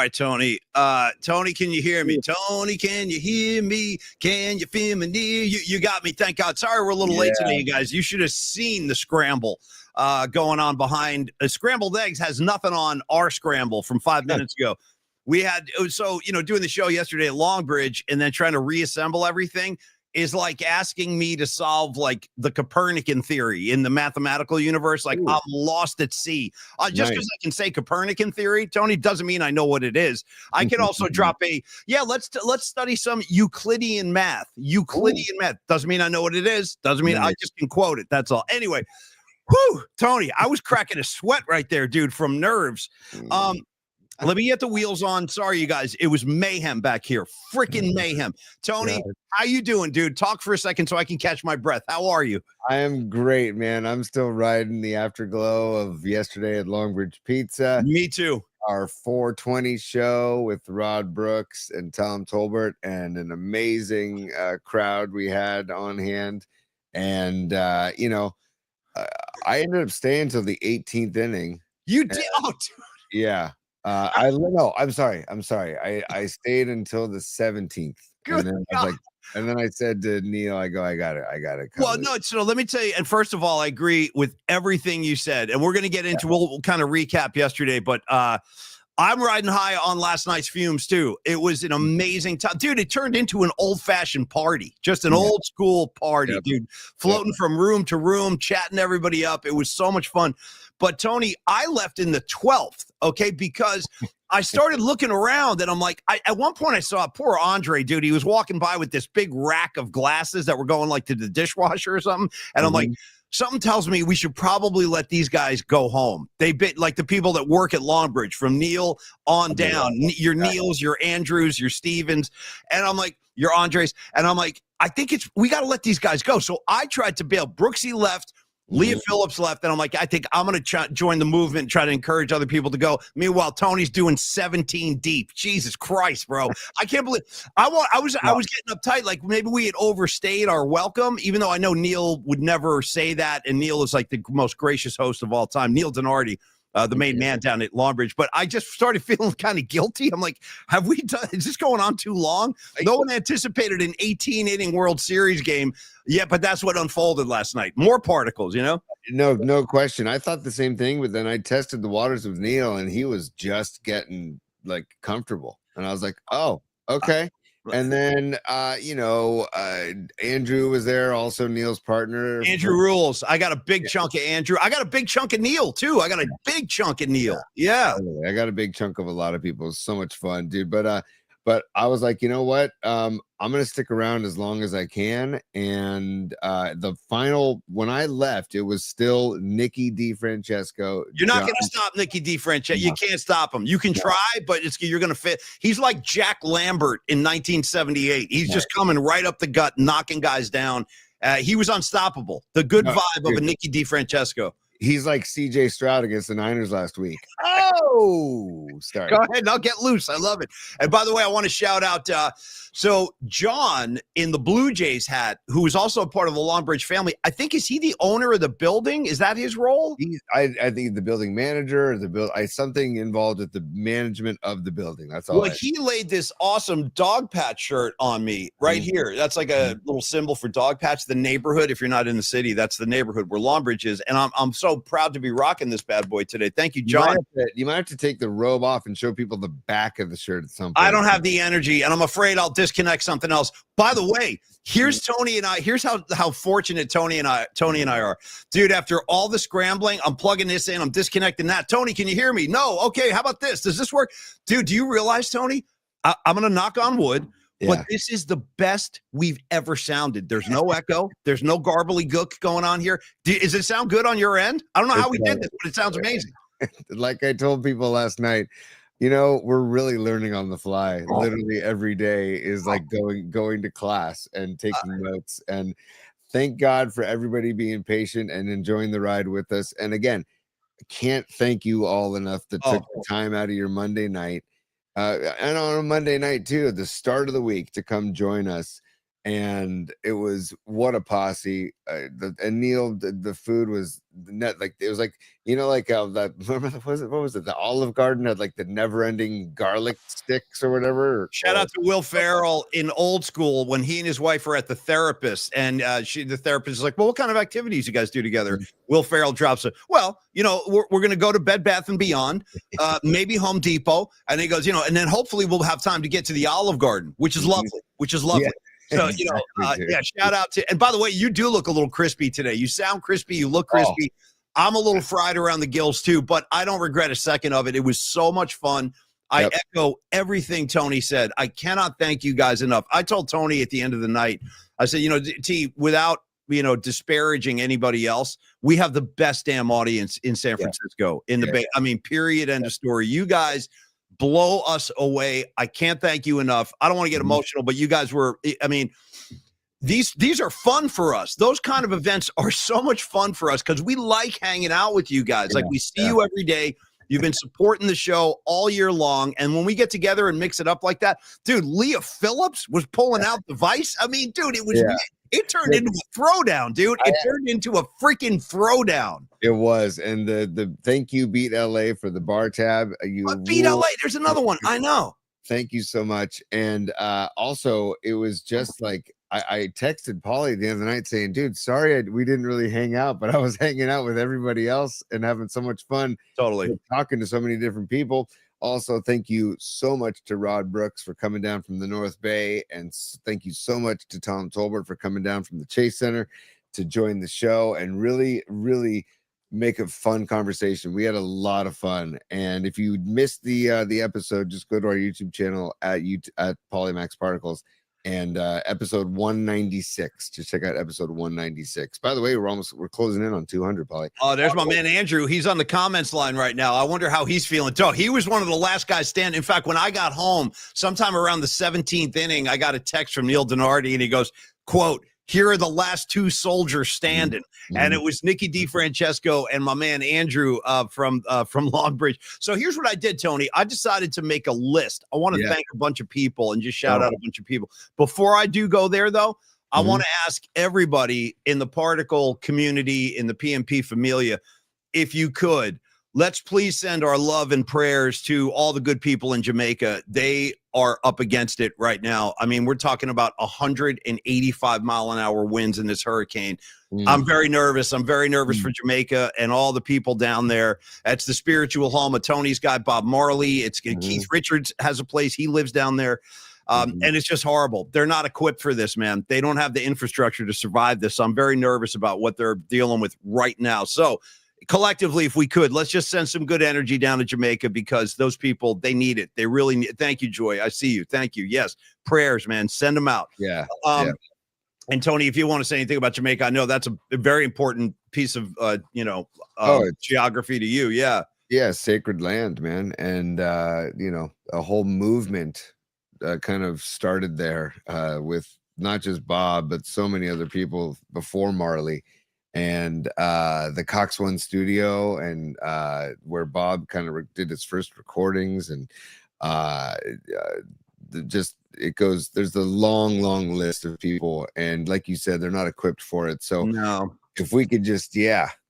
right, Tony. Tony, can you hear me? Tony, can you hear me? Can you feel me near? You got me. Thank God. Sorry, we're a little late today, you guys. You should have seen the scramble going on behind. Scrambled eggs has nothing on our scramble from 5 minutes ago. We had doing the show yesterday at Longbridge and then trying to reassemble everything is like asking me to solve like the Copernican theory in the mathematical universe. Like, I'm lost at sea. Just because I can say Copernican theory, Tony, doesn't mean I know what it is. I can also drop let's study some Euclidean math. Euclidean math doesn't mean I know what it is. Doesn't mean I just can quote it. That's all. Anyway, Tony, I was cracking a sweat right there, dude, from nerves. Let me get the wheels on. Sorry, you guys. It was mayhem back here. Freaking mayhem. Tony, how you doing, dude? Talk for a second so I can catch my breath. How are you? I am great, man. I'm still riding the afterglow of yesterday at Longbridge Pizza. Me too. Our 420 show with Rod Brooks and Tom Tolbert and an amazing crowd we had on hand. And, I ended up staying until the 18th inning. You did? Oh, dude. Yeah. I'm sorry. I stayed until the 17th. Good. And then I said to Neil, I got it. Well, no, so let me tell you. And first of all, I agree with everything you said. And we're going to get into, we'll kind of recap yesterday, but I'm riding high on last night's fumes too. It was an amazing time. Dude, it turned into an old-fashioned party. Just an old school party, dude. Floating from room to room, chatting everybody up. It was so much fun. But Tony, I left in the 12th, okay, because I started looking around and I'm like, at one point I saw poor Andre, dude. He was walking by with this big rack of glasses that were going like to the dishwasher or something. And I'm like, something tells me we should probably let these guys go home. They bit like the people that work at Longbridge from Neil on down, your Neils, your Andrews, your Stevens. And I'm like, your Andres. And I'm like, I think we got to let these guys go. So I tried to bail. Brooksy left. Leah Phillips left, and I'm like, I think I'm going to join the movement and try to encourage other people to go. Meanwhile, Tony's doing 17 deep. Jesus Christ, bro. I can't believe I was getting uptight. Like maybe we had overstayed our welcome, even though I know Neil would never say that. And Neil is like the most gracious host of all time. Neil Denardi, the main man down at Longbridge. But I just started feeling kind of guilty. I'm like, is this going on too long? No one anticipated an 18-inning World Series game. Yeah, but that's what unfolded last night. More particles, No question. I thought the same thing, but then I tested the waters with Neil, and he was just getting like comfortable. And I was like, oh, okay. And then, Andrew was there, also Neil's partner. Andrew rules. I got a big chunk of Andrew. I got a big chunk of Neil, too. I got a big chunk of Neil. Yeah. I got a big chunk of a lot of people. It was so much fun, dude. But I was like, you know what? I'm going to stick around as long as I can. And the final, when I left, it was still Nicky DiFrancesco. You're not going to stop Nicky DiFrancesco. You can't stop him. You can try, but you're going to fit. He's like Jack Lambert in 1978. He's just coming right up the gut, knocking guys down. He was unstoppable. The good vibe of a Nicky DiFrancesco. He's like CJ Stroud against the Niners last week. Oh, sorry. Go ahead. I'll get loose. I love it. And by the way, I want to shout out. So John in the Blue Jays hat, who is also a part of the Longbridge family. I think, is he the owner of the building? Is that his role? I think the building manager, something involved with the management of the building. That's all. Well, he laid this awesome dog patch shirt on me right here. That's like a little symbol for dog patch. The neighborhood. If you're not in the city, that's the neighborhood where Longbridge is. And I'm so proud to be rocking this bad boy today. Thank you, John. You might have to take the robe off and show people the back of the shirt at some point. I don't have the energy, and I'm afraid I'll disconnect something else. By the way, here's Tony and I. Here's how fortunate Tony and I are. Dude, after all the scrambling, I'm plugging this in, I'm disconnecting that. Tony, can you hear me? No. Okay, how about this? Does this work? Dude, do you realize, Tony? I'm going to knock on wood. But this is the best we've ever sounded. There's no echo. There's no garbly gook going on here. Does it sound good on your end? I don't know how we did this, but it sounds amazing. Like I told people last night, we're really learning on the fly. Literally every day is like going to class and taking notes. And thank God for everybody being patient and enjoying the ride with us. And again, I can't thank you all enough that took the time out of your Monday night. And on a Monday night too, at the start of the week, to come join us and it was what a posse. And Neil, the food was net, like it was like, you know, like that, remember, what was it, the Olive Garden had like the never-ending garlic sticks or whatever. Shout out to Will Ferrell in Old School when he and his wife are at the therapist, and the therapist is like, well, what kind of activities you guys do together? Will Ferrell drops it. Well, you know, we're going to go to Bed Bath and Beyond, maybe Home Depot. And he goes, you know, and then hopefully we'll have time to get to the Olive Garden, which is lovely, Yeah. So, you know, yeah, shout out to, and by the way, you do look a little crispy today. You sound crispy. You look crispy. I'm a little fried around the gills too, but I don't regret a second of it. It was so much fun. I echo everything Tony said. I cannot thank you guys enough. I told Tony at the end of the night, I said, you know, T, without, you know, disparaging anybody else, we have the best damn audience in San Francisco in the Bay. I mean, period, end of story. You guys blow us away. I can't thank you enough. I don't want to get emotional, but you guys were, I mean, these are fun for us. Those kind of events are so much fun for us because we like hanging out with you guys. Like we see you every day. You've been supporting the show all year long. And when we get together and mix it up like that, dude, Leah Phillips was pulling out the vice. I mean, dude, it turned into a throwdown, dude. It turned into a freaking throwdown. It was. And the thank you, Beat LA, for the bar tab. Beat LA. There's another one. I know. Thank you so much. And also, it was just like, I texted Paulie the other night saying, dude, sorry we didn't really hang out, but I was hanging out with everybody else and having so much fun. Totally. Talking to so many different people. Also, thank you so much to Rod Brooks for coming down from the North Bay. And thank you so much to Tom Tolbert for coming down from the Chase Center to join the show and really, really make a fun conversation. We had a lot of fun. And if you missed the episode, just go to our YouTube channel at Polymax Particles. And episode 196. Just check out episode 196. By the way, we're closing in on 200, Polly. Oh, there's my man Andrew. He's on the comments line right now. I wonder how he's feeling. So he was one of the last guys standing. In fact, when I got home, sometime around the 17th inning, I got a text from Neil Donardi, and he goes, quote, "Here are the last two soldiers standing." And it was Nicky DiFrancesco and my man Andrew from Long Bridge. So here's what I did, Tony. I decided to make a list. I want to thank a bunch of people and just shout out a bunch of people. Before I do go there, though, I want to ask everybody in the particle community, in the PMP familia, if you could, let's please send our love and prayers to all the good people in Jamaica. They are up against it right now. I mean, we're talking about 185-mile-an-hour winds in this hurricane. I'm very nervous. I'm very nervous for Jamaica and all the people down there. That's the spiritual home of Tony's guy, Bob Marley. It's Keith Richards has a place. He lives down there. And it's just horrible. They're not equipped for this, man. They don't have the infrastructure to survive this. So I'm very nervous about what they're dealing with right now. So collectively, if we could, let's just send some good energy down to Jamaica because those people, they need it. They really need it. Thank you, Joy. I see you. Thank you. Yes. Prayers, man. Send them out. Yeah. And Tony, if you want to say anything about Jamaica, I know that's a very important piece of, geography to you. Yeah. Yeah. Sacred land, man. And, a whole movement kind of started there with not just Bob, but so many other people before Marley. And the Cox One studio, and where Bob kind of did his first recordings, and it goes. There's a long list of people, and like you said, they're not equipped for it. So no. If we could just,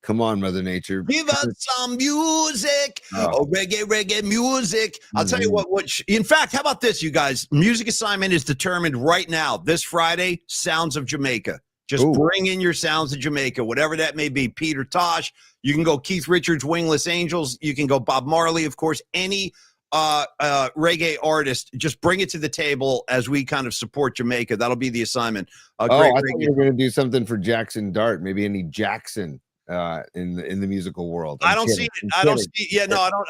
come on, Mother Nature, give us some music, reggae music. I'll tell you what. In fact, how about this, you guys? Music assignment is determined right now. This Friday, Sounds of Jamaica. Just bring in your sounds of Jamaica, whatever that may be. Peter Tosh, you can go Keith Richards, Wingless Angels. You can go Bob Marley, of course. Any reggae artist, just bring it to the table as we kind of support Jamaica. That'll be the assignment. I thought you were going to do something for Jackson Dart, maybe any Jackson in the musical world. I don't see it. I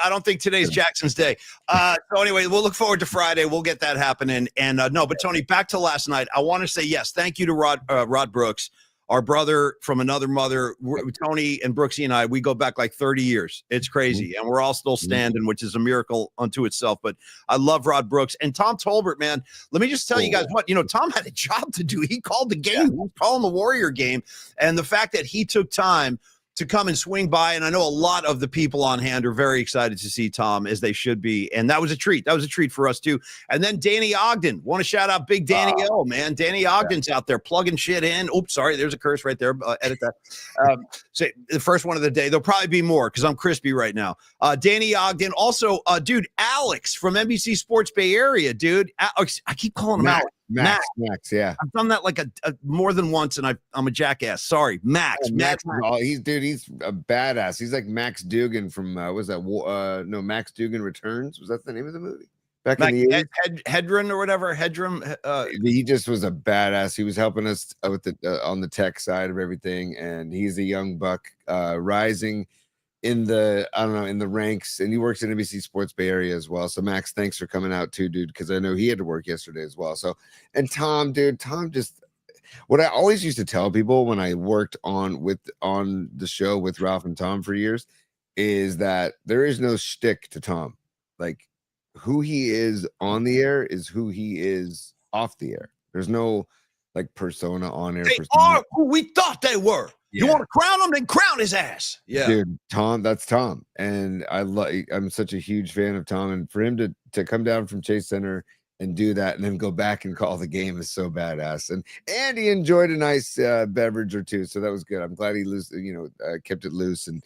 don't think today's Jackson's day. So anyway, we'll look forward to Friday. We'll get that happening. And but Tony, back to last night. I want to say yes, thank you to Rod Brooks, our brother from another mother. Tony and Brooksy and I, we go back like 30 years. It's crazy, and we're all still standing, which is a miracle unto itself. But I love Rod Brooks and Tom Tolbert, man. Let me just tell you guys what, Tom had a job to do. He called the game. He was calling the Warrior game, and the fact that he took time to come and swing by. And I know a lot of the people on hand are very excited to see Tom, as they should be. And that was a treat. That was a treat for us too. And then Danny Ogden. Want to shout out Big Danny O, man. Danny Ogden's out there plugging shit in. Oops, sorry. There's a curse right there. Edit that. So the first one of the day. There'll probably be more because I'm crispy right now. Danny Ogden. Also, dude, Alex from NBC Sports Bay Area, dude. I keep calling him Alex. Max, yeah. I've done that like a more than once, and I'm a jackass. Sorry, Max. Oh, Max. He's a badass. He's like Max Dugan from Max Dugan Returns. Was that the name of the movie? Back in the 80s? Hedron or whatever. Hedron. He just was a badass. He was helping us with on the tech side of everything, and he's a young buck rising in the ranks, and he works in NBC Sports Bay Area as well. So Max, thanks for coming out too, dude, because I know he had to work yesterday as well. So, and Tom just what I always used to tell people when I worked on the show with Ralph and Tom for years is that there is no shtick to Tom. Like, who he is on the air is who he is off the air. There's no like persona on air. They are who we thought they were. Yeah. You want to crown him, then crown his ass. Yeah, dude, Tom, that's Tom, and I'm such a huge fan of Tom, and for him to come down from Chase Center and do that, and then go back and call the game is so badass. And he enjoyed a nice beverage or two, so that was good. I'm glad he kept it loose, and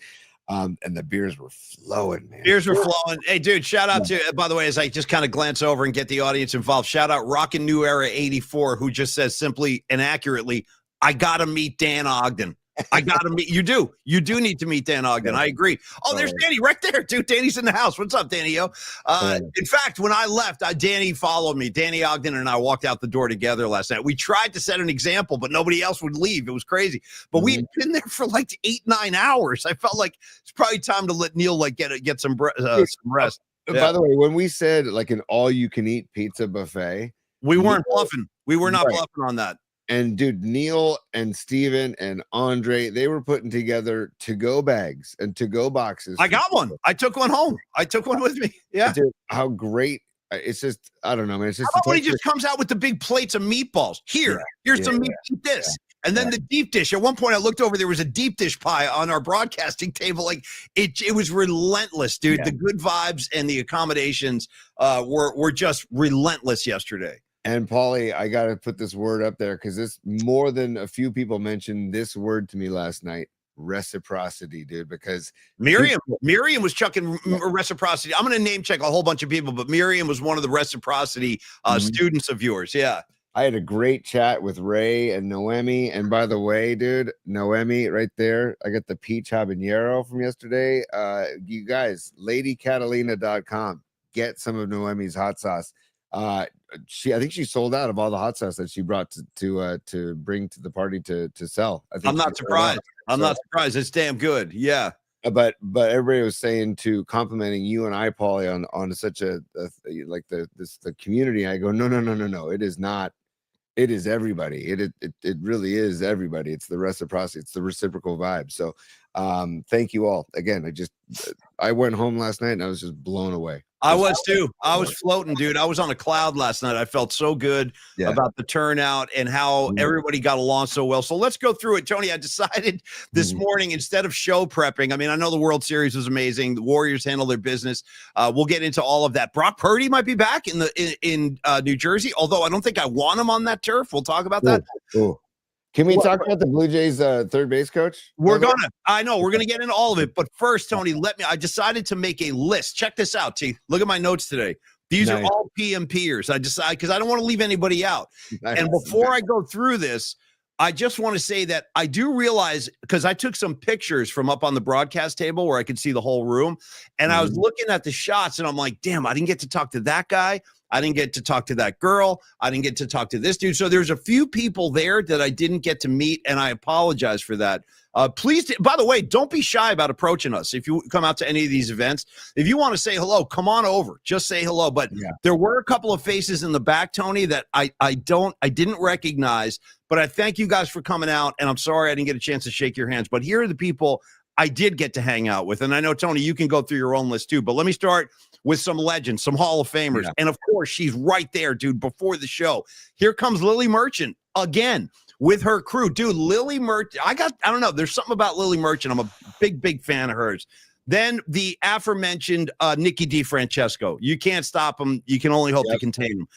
the beers were flowing, man. Beers were flowing. Hey, dude, shout out to, by the way, as I just kind of glance over and get the audience involved, shout out Rockin' New Era 84, who just says simply and accurately, I gotta meet Dan Ogden. I gotta meet you. Do need to meet Dan Ogden. I agree. Oh, there's Danny right there, dude. Danny's in the house. What's up, Danny? Yo. In fact, when I left, Danny followed me. Danny Ogden and I walked out the door together last night. We tried to set an example, but nobody else would leave. It was crazy. But we'd been there for like 8-9 hours. I felt like it's probably time to let Neil get some rest. By the way, when we said like an all-you-can-eat pizza buffet, we weren't bluffing. We were not bluffing on that. And dude, Neil and Steven and Andre, they were putting together to-go bags and to-go boxes. I got one. I took one home. I took one with me. Yeah. Dude, how great. It's just, I don't know, man. It's just how about when he just comes out with the big plates of meatballs. Here's some meat, eat this. And then the deep dish. At one point I looked over, there was a deep dish pie on our broadcasting table. Like it was relentless, dude. The good vibes and the accommodations were just relentless yesterday. And Paulie, I got to put this word up there because this more than a few people mentioned this word to me last night. Reciprocity, dude, because Miriam was chucking reciprocity. I'm going to name check a whole bunch of people, but Miriam was one of the reciprocity students of yours. Yeah. I had a great chat with Ray and Noemi. And by the way, dude, Noemi right there, I got the peach habanero from yesterday. You guys, ladycatalina.com, get some of Noemi's hot sauce. I think she sold out of all the hot sauce that she brought to bring to the party to sell. I'm not surprised. I'm not surprised. It's damn good. Yeah. But everybody was saying to complimenting you and I, Paulie, on such the community. I go, no. It is not. It is everybody. It really is everybody. It's the reciprocity. It's the reciprocal vibe. So thank you all again. I went home last night and I was just blown away. I was too. I was floating, dude. I was on a cloud last night. I felt so good about the turnout and how everybody got along so well. So let's go through it. Tony, I decided this morning, instead of show prepping, I mean, I know the World Series was amazing. The Warriors handle their business. We'll get into all of that. Brock Purdy might be back in New Jersey, although I don't think I want him on that turf. We'll talk about that. Can we talk about the Blue Jays third base coach? We're going to get into all of it. But first, Tony, I decided to make a list. Check this out, T. Look at my notes today. These are all PMPers. I decided because I don't want to leave anybody out. And before I go through this, I just want to say that I do realize, because I took some pictures from up on the broadcast table where I could see the whole room. And I was looking at the shots and I'm like, damn, I didn't get to talk to that guy. I didn't get to talk to that girl. I didn't get to talk to this dude. So there's a few people there that I didn't get to meet, and I apologize for that. Please, by the way, don't be shy about approaching us. If you come out to any of these events, if you want to say hello, come on over. Just say hello. But there were a couple of faces in the back, Tony, that I didn't recognize. But I thank you guys for coming out, and I'm sorry I didn't get a chance to shake your hands. But here are the people I did get to hang out with. And I know, Tony, you can go through your own list too. But let me start with some legends, some Hall of Famers. And of course, she's right there, dude, before the show. Here comes Lily Merchant again. with her crew. Dude, Lily Merchant, I don't know. There's something about Lily Merchant. I'm a big fan of hers. Then the aforementioned Nikki DiFrancesco. You can't stop him. You can only hope to contain him.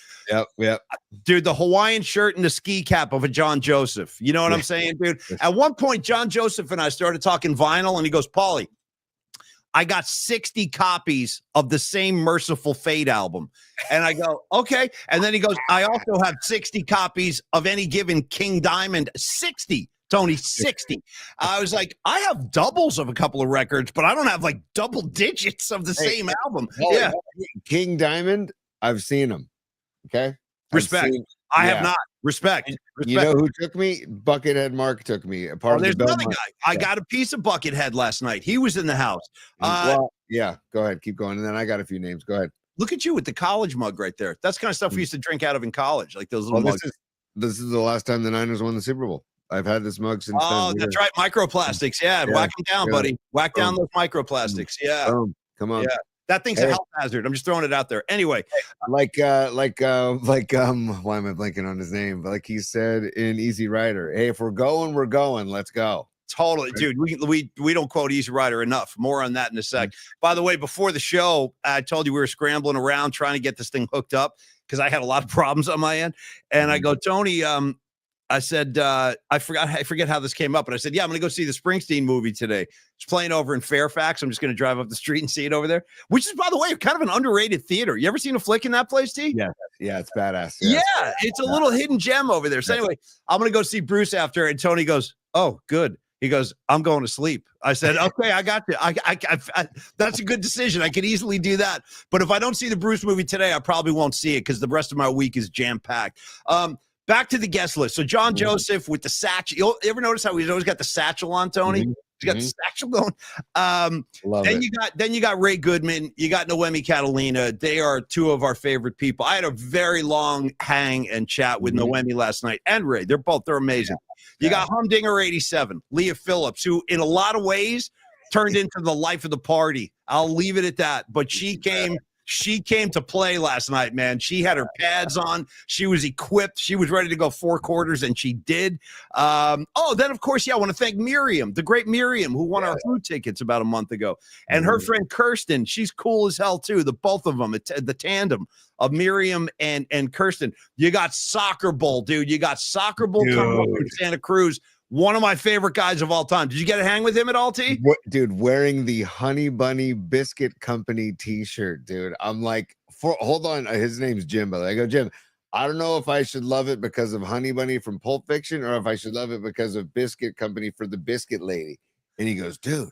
Yep. Dude, the Hawaiian shirt and the ski cap of a John Joseph. You know what I'm saying, dude? At one point, John Joseph and I started talking vinyl, and he goes, Paulie, I got 60 copies of the same Merciful Fate album. And I go, okay. And then he goes, I also have 60 copies of any given King Diamond. 60. Tony, 60. I was like, I have doubles of a couple of records, but I don't have like double digits of the same album. Yeah. King Diamond, I've seen him. Okay. Respect. I have not. Respect. You know who took me? Buckethead Mark took me. There's another guy. I got a piece of Buckethead last night. He was in the house. Well, yeah, go ahead. Keep going. And then I got a few names. Go ahead. Look at you with the college mug right there. That's kind of stuff we used to drink out of in college, like those little mugs. This is the last time the Niners won the Super Bowl. I've had this mug since then. Oh, that's right. Microplastics. Yeah. Whack them down, buddy. Whack down those microplastics. Yeah. Come on. Yeah. That thing's a health hazard. I'm just throwing it out there. Anyway. Why am I blanking on his name? But like he said in Easy Rider, hey, if we're going, we're going. Let's go. Totally, dude. We don't quote Easy Rider enough. More on that in a sec. By the way, before the show, I told you we were scrambling around trying to get this thing hooked up because I had a lot of problems on my end. And I go, Tony, I said, I forget how this came up, but I said, yeah, I'm going to go see the Springsteen movie today. It's playing over in Fairfax. I'm just going to drive up the street and see it over there, which is, by the way, kind of an underrated theater. You ever seen a flick in that place, T? Yeah, it's badass. Yeah, it's a little hidden gem over there. So anyway, I'm going to go see Bruce after, and Tony goes, oh, good. He goes, I'm going to sleep. I said, okay, I got you. I that's a good decision. I could easily do that. But if I don't see the Bruce movie today, I probably won't see it because the rest of my week is jam-packed. Back to the guest list. So John Joseph with the satchel. You ever notice how he's always got the satchel on, Tony? He's got the satchel going. Then you got Ray Goodman. You got Noemi Catalina. They are two of our favorite people. I had a very long hang and chat with Noemi last night and Ray. They're amazing. You got Humdinger 87, Leah Phillips, who in a lot of ways turned into the life of the party. I'll leave it at that. But she came to play last night, man. She had her pads on. She was equipped. She was ready to go 4 quarters, and she did. Then, of course, I want to thank Miriam, the great Miriam, who won our food tickets about a month ago. And her friend Kirsten, she's cool as hell, too. The both of them, the tandem of Miriam and Kirsten. You got Soccer Bowl, dude. You got Soccer Bowl coming up in Santa Cruz. One of my favorite guys of all time. Did you get to hang with him at all, T? Dude, wearing the Honey Bunny Biscuit Company t-shirt, dude. I'm like, hold on. His name's Jim, but I go, Jim, I don't know if I should love it because of Honey Bunny from Pulp Fiction or if I should love it because of Biscuit Company for the Biscuit Lady. And he goes, dude,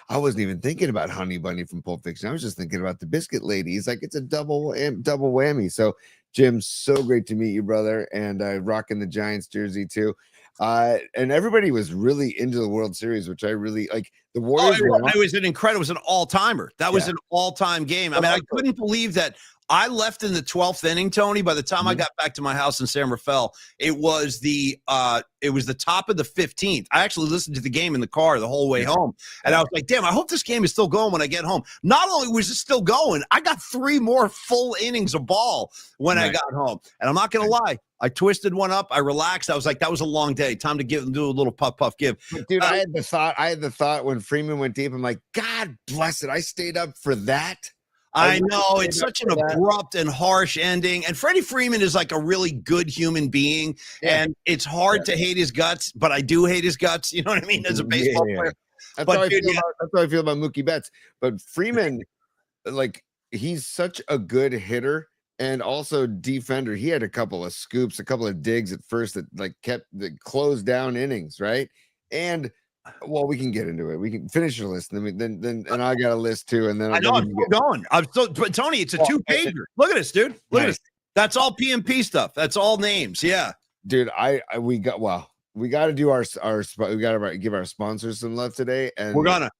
I wasn't even thinking about Honey Bunny from Pulp Fiction. I was just thinking about the Biscuit Lady. He's like, it's a double whammy. So, Jim, so great to meet you, brother. And rocking the Giants jersey, too. And everybody was really into the World Series, which I really like. The Warriors. It was an all-timer. That was an all-time game. I mean, I couldn't believe that I left in the 12th inning, Tony. By the time I got back to my house in San Rafael, it was the top of the 15th. I actually listened to the game in the car the whole way home, and I was like, damn, I hope this game is still going when I get home. Not only was it still going, I got 3 more full innings of ball when I got home. And I'm not going to lie, I twisted one up. I relaxed. I was like, that was a long day. Time to do a little puff give. Dude, I had the thought when Freeman went deep. I'm like, God bless it. I stayed up for that. I know it's such an abrupt and harsh ending. And Freddie Freeman is like a really good human being. And it's hard to hate his guts, but I do hate his guts. You know what I mean? As a baseball player. That's how I feel about Mookie Betts. But Freeman, like, he's such a good hitter and also defender. He had a couple of scoops, a couple of digs at first that like kept the closed down innings, right? And well, we can get into it. We can finish your list, and then I got a list too. And then I know I'm going. But Tony, it's a 2-pager. Look at this, dude. Look at this. That's all PMP stuff. That's all names. Yeah, dude. We got to do our we got to give our sponsors some love today, and we're gonna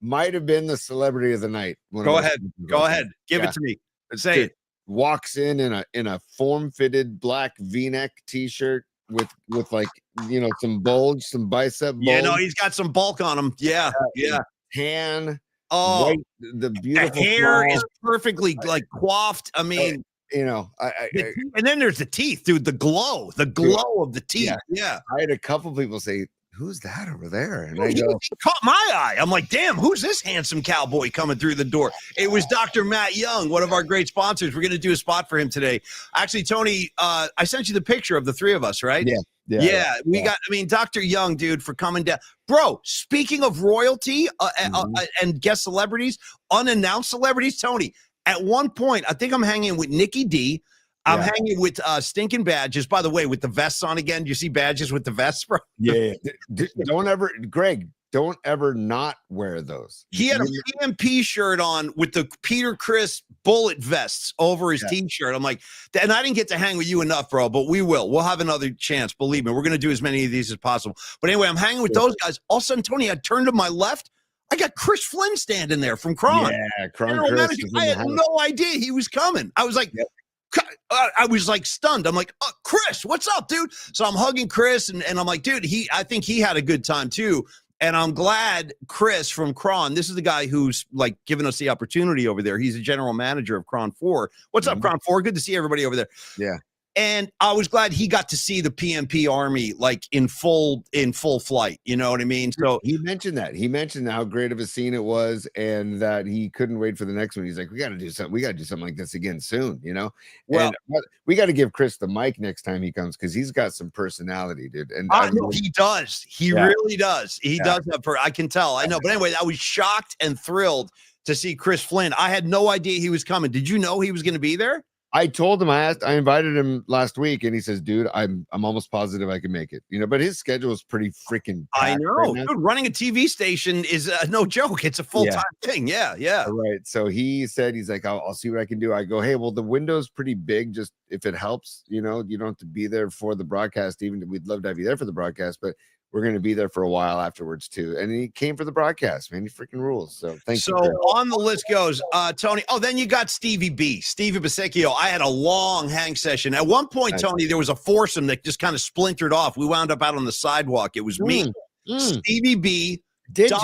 might have been the celebrity of the night. Go ahead, give it to me. Say it. Walks in a form-fitted black V-neck t-shirt with like, you know, some bulge, some bicep bulge. Yeah, no, he's got some bulk on him. Yeah. Tan. Oh, white, the beautiful hair is perfectly like coiffed. I mean, you know, And then there's the teeth, dude. The glow of the teeth. Yeah. I had a couple people say, "Who's that over there?" And I He go, caught my eye. I'm like, damn, who's this handsome cowboy coming through the door? It was Dr. Matt Young, one of our great sponsors. We're going to do a spot for him today. Actually, Tony, I sent you the picture of the three of us, right? Yeah. We got, I mean, Dr. Young, dude, for coming down. Bro, speaking of royalty and guest celebrities, unannounced celebrities, Tony, at one point, I think I'm hanging with Nikki D. I'm hanging with Stinking Badges. By the way, with the vests on again. Do you see Badges with the vests, bro? Yeah. Don't ever, Greg, don't ever not wear those. He had a PMP shirt on with the Peter Criss bullet vests over his t-shirt. I'm like, and I didn't get to hang with you enough, bro, but we will. We'll have another chance. Believe me, we're going to do as many of these as possible. But anyway, I'm hanging with those guys. All of a sudden, Tony, I turned to my left. I got Chris Flynn standing there from Kron. Yeah, Kron Chris. I had no idea he was coming. I was like, I was like stunned. I'm like, Chris, what's up, dude? So I'm hugging Chris, and I'm like, dude, I think he had a good time too. And I'm glad Chris from Kron, this is the guy who's like giving us the opportunity over there. He's a general manager of Kron 4. What's up, Kron 4? Good to see everybody over there. Yeah. And I was glad he got to see the PMP Army like in full flight. You know what I mean? So he mentioned that. He mentioned how great of a scene it was, and that he couldn't wait for the next one. He's like, we got to do something. We got to do something like this again soon. You know. Well, and we got to give Chris the mic next time he comes, because he's got some personality, dude. And I know he does. He really does. He does have. I can tell. I know. But anyway, I was shocked and thrilled to see Chris Flynn. I had no idea he was coming. Did you know he was going to be there? I told him, I invited him last week, and he says, dude, I'm almost positive I can make it, you know, but his schedule is pretty freaking I know, right, dude, running a TV station is no joke. It's a full-time thing. Yeah. Right. So he said, he's like, I'll see what I can do. I go, hey, well, the window's pretty big. Just if it helps, you know, you don't have to be there for the broadcast. Even we'd love to have you there for the broadcast, but we're going to be there for a while afterwards too. And he came for the broadcast, man. He freaking rules. So thank you. So on the list goes, Tony. Oh, then you got Stevie Bisecchio. I had a long hang session. At one point, Tony, there was a foursome that just kind of splintered off. We wound up out on the sidewalk. It was me, Stevie B. Did Dom.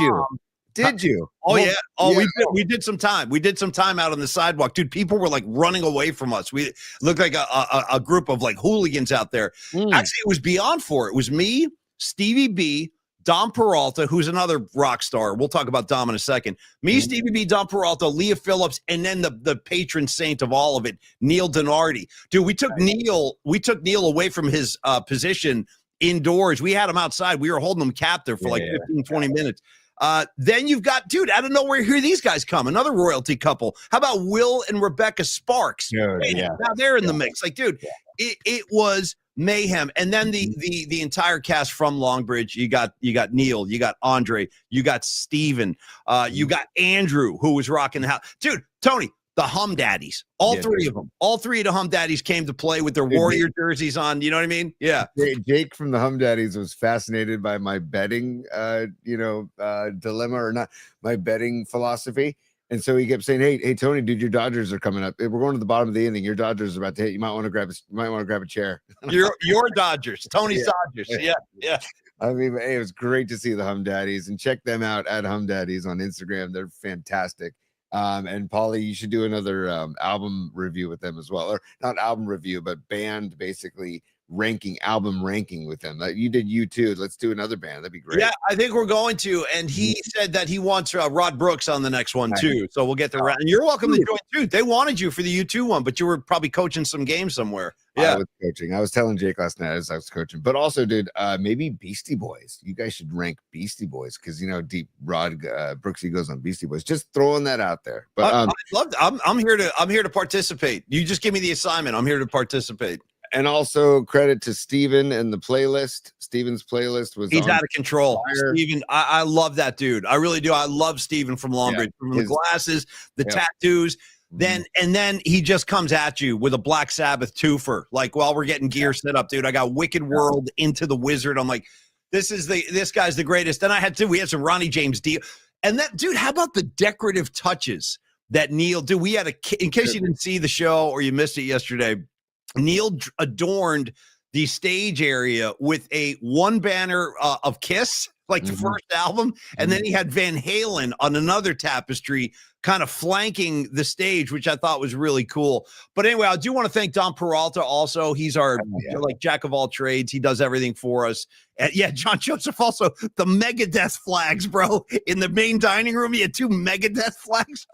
you? Oh, yeah. Oh, yeah. We did some time. We did some time out on the sidewalk. Dude, people were like running away from us. We looked like a group of like hooligans out there. Actually, it was beyond four. It was me, Stevie B, Dom Peralta, who's another rock star. We'll talk about Dom in a second. Me, Stevie B, Dom Peralta, Leah Phillips, and then the patron saint of all of it, Neil Donardi. Dude, we took Neil away from his position indoors. We had him outside. We were holding him captive for 15-20 minutes. Then you've got, dude, out of nowhere, here these guys come. Another royalty couple. How about Will and Rebecca Sparks? Now they're in the mix. Like, dude, it was mayhem. And then the entire cast from Longbridge. You got Neil, you got Andre, you got Steven, you got Andrew, who was rocking the house. Dude, Tony, the Hum Daddies, all three of them, all three of the Hum Daddies came to play with their Warrior jerseys on. You know what I mean? Yeah. Jake from the Hum Daddies was fascinated by my betting, dilemma, or not, my betting philosophy. And so he kept saying, "Hey, Tony, dude, your Dodgers are coming up. We're going to the bottom of the inning. Your Dodgers are about to hit. You might want to grab a chair." Your Dodgers, Tony's Dodgers. Yeah. I mean, hey, it was great to see the Hum Daddies, and check them out at Hum Daddies on Instagram. They're fantastic. And Paulie, you should do another album review with them as well, or not album review, but band basically album ranking with them. You did U2. Let's do another band. That'd be great. Yeah, I think we're going to. And he said that he wants Rod Brooks on the next one too. So we'll get the and you're welcome to join too. They wanted you for the U2 one, but you were probably coaching some games somewhere. Yeah, I was coaching. I was telling Jake last night as I was coaching, but also, dude, maybe Beastie Boys. You guys should rank Beastie Boys, because deep Rod Brooksy goes on Beastie Boys. Just throwing that out there. But I love. I'm here to participate. You just give me the assignment. I'm here to participate. And also credit to Steven and the playlist. Steven's playlist was he's out of control. Steven, I love that dude. I really do. I love Steven from Longbridge. From the glasses, the tattoos. Then he just comes at you with a Black Sabbath twofer. Like, while we're getting gear set up, dude, I got Wicked World, Into the Wizard. I'm like, this guy's the greatest. Then we had some Ronnie James Dio. And that, dude, how about the decorative touches that Neil do? We had in case you didn't see the show or you missed it yesterday, Neil adorned the stage area with one banner of Kiss, like the first album, and then he had Van Halen on another tapestry kind of flanking the stage, which I thought was really cool. But anyway, I do want to thank Don Peralta also. He's our like jack of all trades. He does everything for us. And yeah, John Joseph also, the Megadeth flags, bro. In the main dining room, he had 2 Megadeth flags.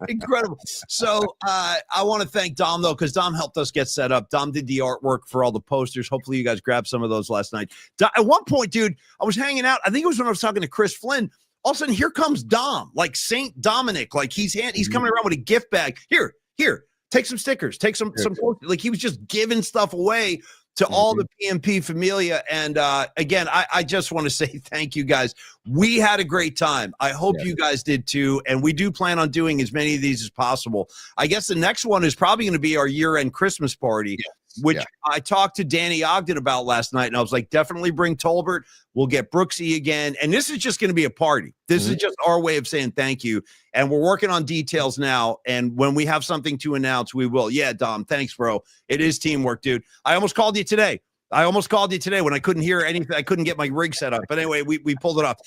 Incredible. So I want to thank Dom, though, because Dom helped us get set up. Dom did the artwork for all the posters. Hopefully you guys grabbed some of those last night. At one point, dude, I was hanging out. I think it was when I was talking to Chris Flynn. All of a sudden, here comes Dom, like Saint Dominic. Like he's coming around with a gift bag. Here, take some stickers, take some like he was just giving stuff away to all the PMP familia. And again, I just want to say thank you guys. We had a great time. I hope you guys did too. And we do plan on doing as many of these as possible. I guess the next one is probably going to be our year-end Christmas party, which I talked to Danny Ogden about last night. And I was like, definitely bring Tolbert. We'll get Brooksy again. And this is just going to be a party. This is just our way of saying thank you. And we're working on details now. And when we have something to announce, we will. Yeah, Dom, thanks, bro. It is teamwork, dude. I almost called you today. When I couldn't hear anything. I couldn't get my rig set up. But anyway, we pulled it off.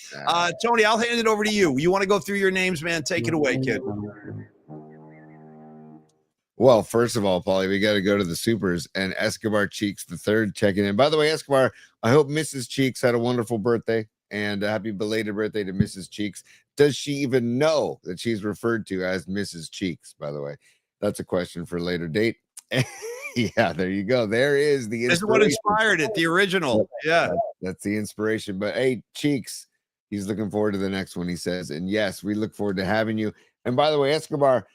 Tony, I'll hand it over to you. You want to go through your names, man? Take it away, kid. Well, first of all, Paulie, we got to go to the supers and Escobar Cheeks the third checking in. By the way, Escobar, I hope Mrs. Cheeks had a wonderful birthday and a happy belated birthday to Mrs. Cheeks. Does she even know that she's referred to as Mrs. Cheeks, by the way? That's a question for a later date. Yeah, there you go. There is the inspiration. This is what inspired it, the original. Yeah. That's the inspiration. But hey, Cheeks, he's looking forward to the next one, he says. And yes, we look forward to having you. And by the way, Escobar,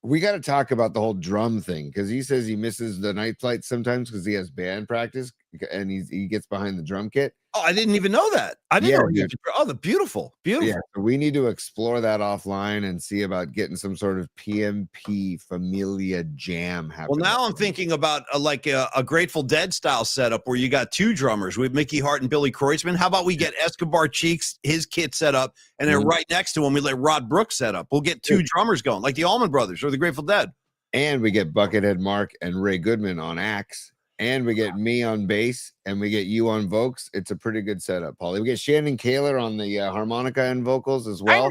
we got to talk about the whole drum thing because he says he misses the night flights sometimes because he has band practice and he gets behind the drum kit. Oh, I didn't even know that. I didn't know. Oh, the beautiful. Yeah, so we need to explore that offline and see about getting some sort of PMP Familia jam happening. Well, now I'm thinking about a Grateful Dead style setup where you got 2 drummers with Mickey Hart and Billy Kreutzmann. How about we get Escobar Cheeks, his kit set up, and then right next to him we let Rod Brooks set up. We'll get 2 drummers going, like the Allman Brothers or the Grateful Dead. And we get Buckethead Mark and Ray Goodman on axe. And we get me on bass, and we get you on vocals. It's a pretty good setup, Paulie. We get Shannon Kaler on the harmonica and vocals as well.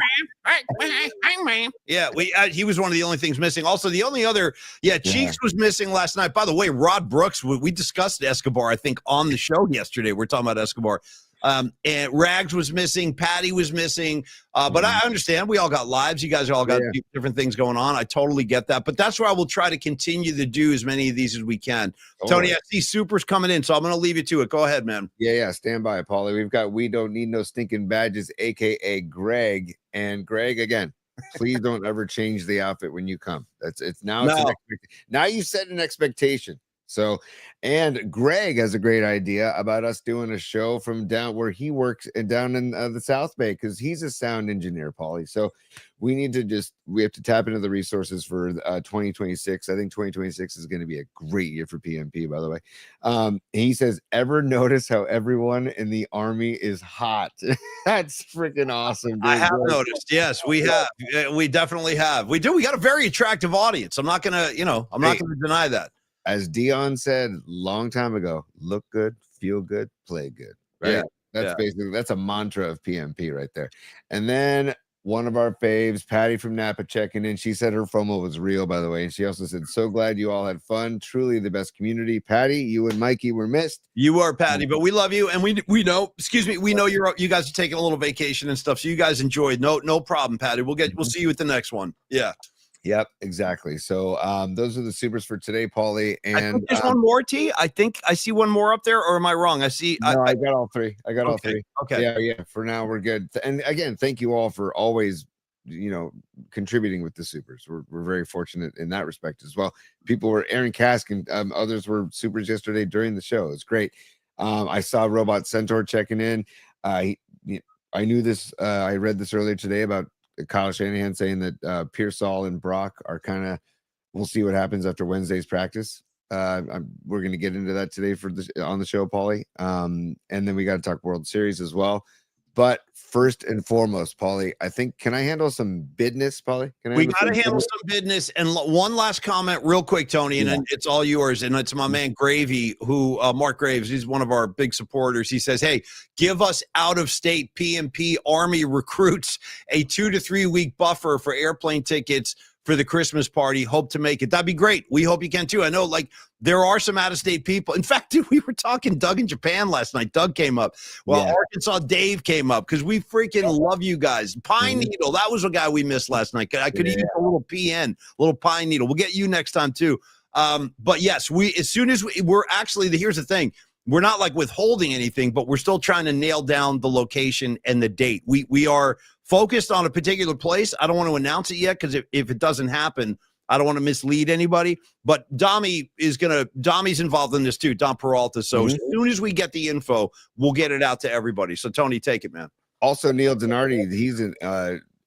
Yeah, he was one of the only things missing. Also, the only other, Cheeks was missing last night. By the way, Rod Brooks, we discussed Escobar, I think, on the show yesterday. We're talking about Escobar. And Rags was missing, Patty was missing, but I understand we all got lives. You guys all got different things going on. I totally get that, but that's why we'll try to continue to do as many of these as we can. Tony, I see supers coming in, so I'm going to leave you to it. Go ahead, man. Yeah, stand by, Paulie. We've got We Don't Need No Stinking Badges, aka Greg. And Greg, again, please don't ever change the outfit when you come. Now you set an expectation. So, and Greg has a great idea about us doing a show from down where he works and down in the South Bay because he's a sound engineer, Paulie. So we have to tap into the resources for 2026. I think 2026 is going to be a great year for PMP, by the way. He says, ever notice how everyone in the Army is hot? That's freaking awesome, dude. I have noticed. Yes, we have. We definitely have. We do. We got a very attractive audience. I'm not going to deny that. As Dion said long time ago, look good, feel good, play good. Right? Yeah. That's a mantra of PMP right there. And then one of our faves, Patty from Napa, checking in. She said her FOMO was real, by the way. And she also said, so glad you all had fun. Truly the best community. Patty, you and Mikey were missed. You are, Patty, but we love you. And we know, we know you guys are taking a little vacation and stuff. So you guys enjoyed. No problem, Patty. We'll see you at the next one. Yeah. Yep, exactly. So those are the supers for today, Paulie. And I think there's one more, T. I think I see one more up there, or am I wrong? I see. No, I got all 3. All 3. Okay. Yeah. For now, we're good. And again, thank you all for always, contributing with the supers. We're very fortunate in that respect as well. People were Aaron Kask and others were supers yesterday during the show. It's great. I saw Robot Centaur checking in. I knew this. I read this earlier today about Kyle Shanahan saying that Pearsall and Brock are we'll see what happens after Wednesday's practice. We're going to get into that today on the show, Paulie. And then we got to talk World Series as well. But first and foremost, Paulie, I think, can I handle some business, Paulie? We got to handle some business. And one last comment real quick, Tony, and then it's all yours. And it's my man Gravy, who Mark Graves, he's one of our big supporters. He says, hey, give us out-of-state PMP Army recruits a 2 to 3 week buffer for airplane tickets for the Christmas party. Hope to make it. That'd be great. We hope you can too. I know, like, there are some out-of-state people. In fact, dude, we were talking Doug in Japan last night. Doug came up. Well, Arkansas Dave came up because we freaking love you guys. Pine Needle, that was a guy we missed last night. I could use a little PN, a little Pine Needle. We'll get you next time too. But yes, as soon as we're actually, here's the thing. We're not like withholding anything, but we're still trying to nail down the location and the date. We are focused on a particular place. I don't want to announce it yet because if it doesn't happen, I don't want to mislead anybody. But Domi's involved in this too, Dom Peralta. So as soon as we get the info, we'll get it out to everybody. So Tony, take it, man. Also, Neil Donardi, he's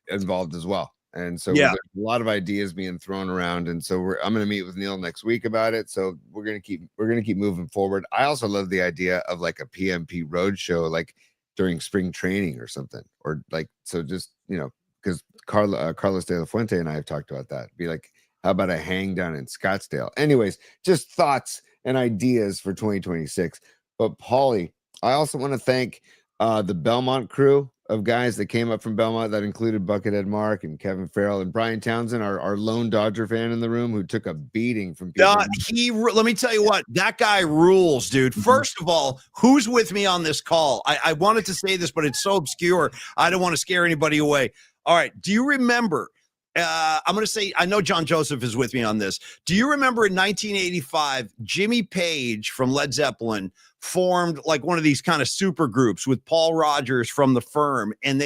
involved as well. And so there's a lot of ideas being thrown around. And so I'm going to meet with Neil next week about it. So we're going to keep moving forward. I also love the idea of like a PMP road show, like during spring training or something, or like, so just, because Carlos de la Fuente and I have talked about that. Be like, how about a hang down in Scottsdale? Anyways, just thoughts and ideas for 2026. But Paulie, I also want to thank the Belmont crew of guys that came up from Belmont. That included Buckethead Mark and Kevin Farrell and Brian Townsend, our lone Dodger fan in the room, who took a beating from people. Let me tell you what, that guy rules, dude. First of all, who's with me on this call? I wanted to say this, but it's so obscure. I don't want to scare anybody away. All right. Do you remember? I'm going to say, I know John Joseph is with me on this. Do you remember in 1985, Jimmy Page from Led Zeppelin formed like one of these kind of super groups with Paul Rogers from The Firm, and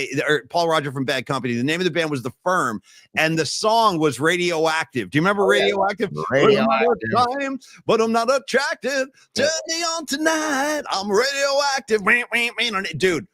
Paul Rogers from Bad Company. The name of the band was The Firm, and the song was Radioactive. Do you remember Radioactive? Radioactive. But I'm not attracted. Turn me on tonight. I'm radioactive. Dude,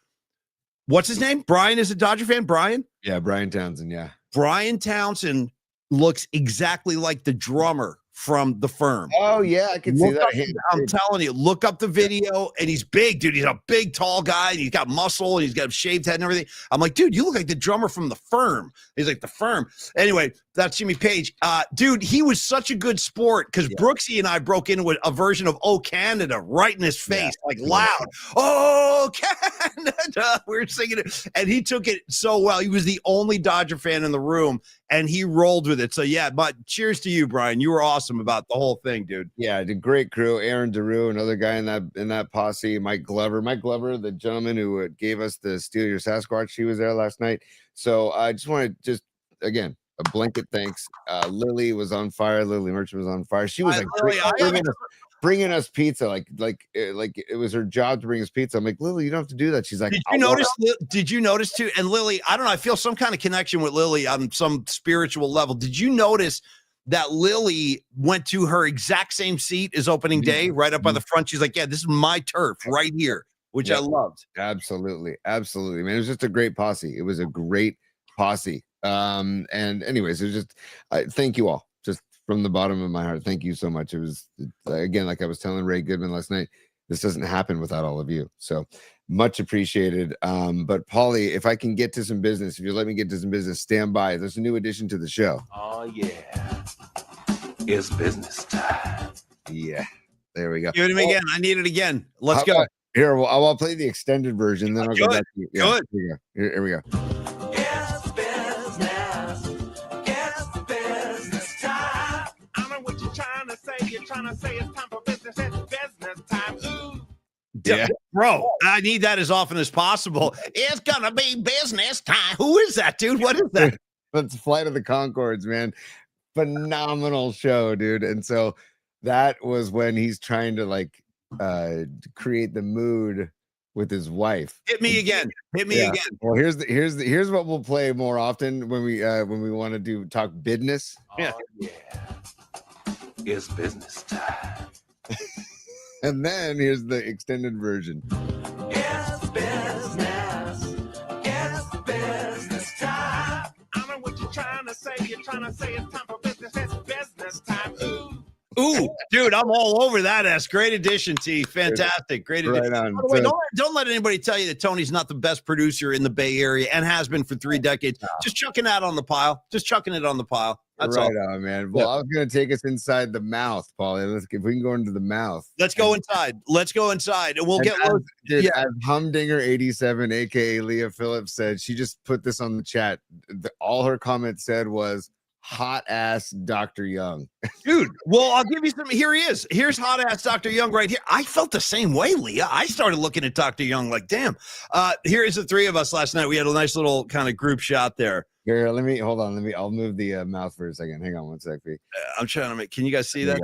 what's his name? Brian is a Dodger fan? Brian? Yeah, Brian Townsend, yeah. Brian Townsend looks exactly like the drummer from The Firm. Oh, yeah, I can see that. I'm telling you, look up the video, and he's big, dude. He's a big, tall guy, and he's got muscle, and he's got a shaved head and everything. I'm like, dude, you look like the drummer from The Firm. He's like, The Firm. Anyway, that's Jimmy Page. Dude, he was such a good sport because Brooksy and I broke into a version of Oh, Canada right in his face, like loud. Oh, Canada. We were singing it, and he took it so well. He was the only Dodger fan in the room, and he rolled with it. So, yeah, but cheers to you, Brian. You were awesome about the whole thing, dude. Yeah, the great crew. Aaron DeRue, another guy in that posse. Mike Glover, the gentleman who gave us the Steal Your Sasquatch. He was there last night. So I just want to again, a blanket thanks. Lily was on fire. Lily Merchant was on fire. She was bringing us pizza, like it was her job to bring us pizza. I'm like, Lily, you don't have to do that. She's like, did you notice too? And Lily, I don't know, I feel some kind of connection with Lily on some spiritual level. Did you notice that Lily went to her exact same seat as opening day, right up by the front? She's like, yeah, this is my turf right here, which I loved. Absolutely, man. It was just a great posse. It was a great posse. And anyways, it was just thank you all, just from the bottom of my heart. Thank you so much. It was, again, like I was telling Ray Goodman last night, this doesn't happen without all of you. So much appreciated. But Paulie, if I can get to some business, if you let me get to some business, stand by. There's a new addition to the show. Oh yeah, it's business time. Yeah, there we go. Give it to me again. I need it again. Let's go. Here, I'll play the extended version, then I'll go back to you. Yeah, good. Here we go. Trying to say it's time for business. It's business time. Ooh. Yeah, bro, I need that as often as possible. It's gonna be business time. Who is that, dude? What is that? That's Flight of the Conchords, man. Phenomenal show, dude. And so that was when he's trying to create the mood with his wife. Hit me again. Again. Well, here's what we'll play more often when we want to talk business. Yeah. It's business time. And then here's the extended version. It's business. It's business time. I know what you're trying to say. You're trying to say it's time for business. It's business time. Ooh. Ooh, dude, I'm all over that S. Great addition, T. Fantastic. Great addition. Right on. By the way, don't let anybody tell you that Tony's not the best producer in the Bay Area and has been for 3 decades. Just chucking that on the pile. Just chucking it on the pile. That's right all. on, man. Well, I was going to take us inside the mouth, Paulie. If we can go into the mouth. Let's go inside. Let's go inside. And we'll get dude, as Humdinger 87, aka Leah Phillips, said, she just put this on the chat. All her comment said was hot ass Dr. Young. Dude, well, I'll give you some. Here he is. Here's hot ass Dr. Young right here. I felt the same way, Leah. I started looking at Dr. Young like, damn. Here is the 3 of us last night. We had a nice little kind of group shot there. Here, hold on. I'll move the mouth for a second. Hang on one sec. I'm trying to make, can you guys see that?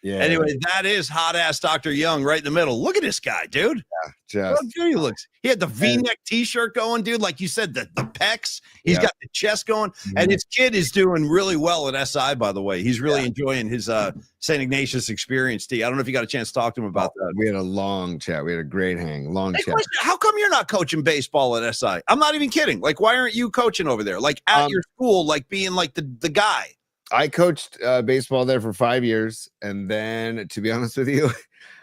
Yeah. Anyway, that is hot ass Dr. Young right in the middle. Look at this guy, dude. Yeah, Look how good he looks. He had the V-neck t-shirt going, dude. Like you said, the pecs. He's got the chest going. And his kid is doing really well at SI, by the way. He's really enjoying his St. Ignatius experience, T. I don't know if you got a chance to talk to him about that. We had a long chat. We had a great long chat. Question, how come you're not coaching baseball at SI? I'm not even kidding. Like, why aren't you coaching over there? Like at your school, like being like the guy. I coached baseball there for 5 years, and then, to be honest with you,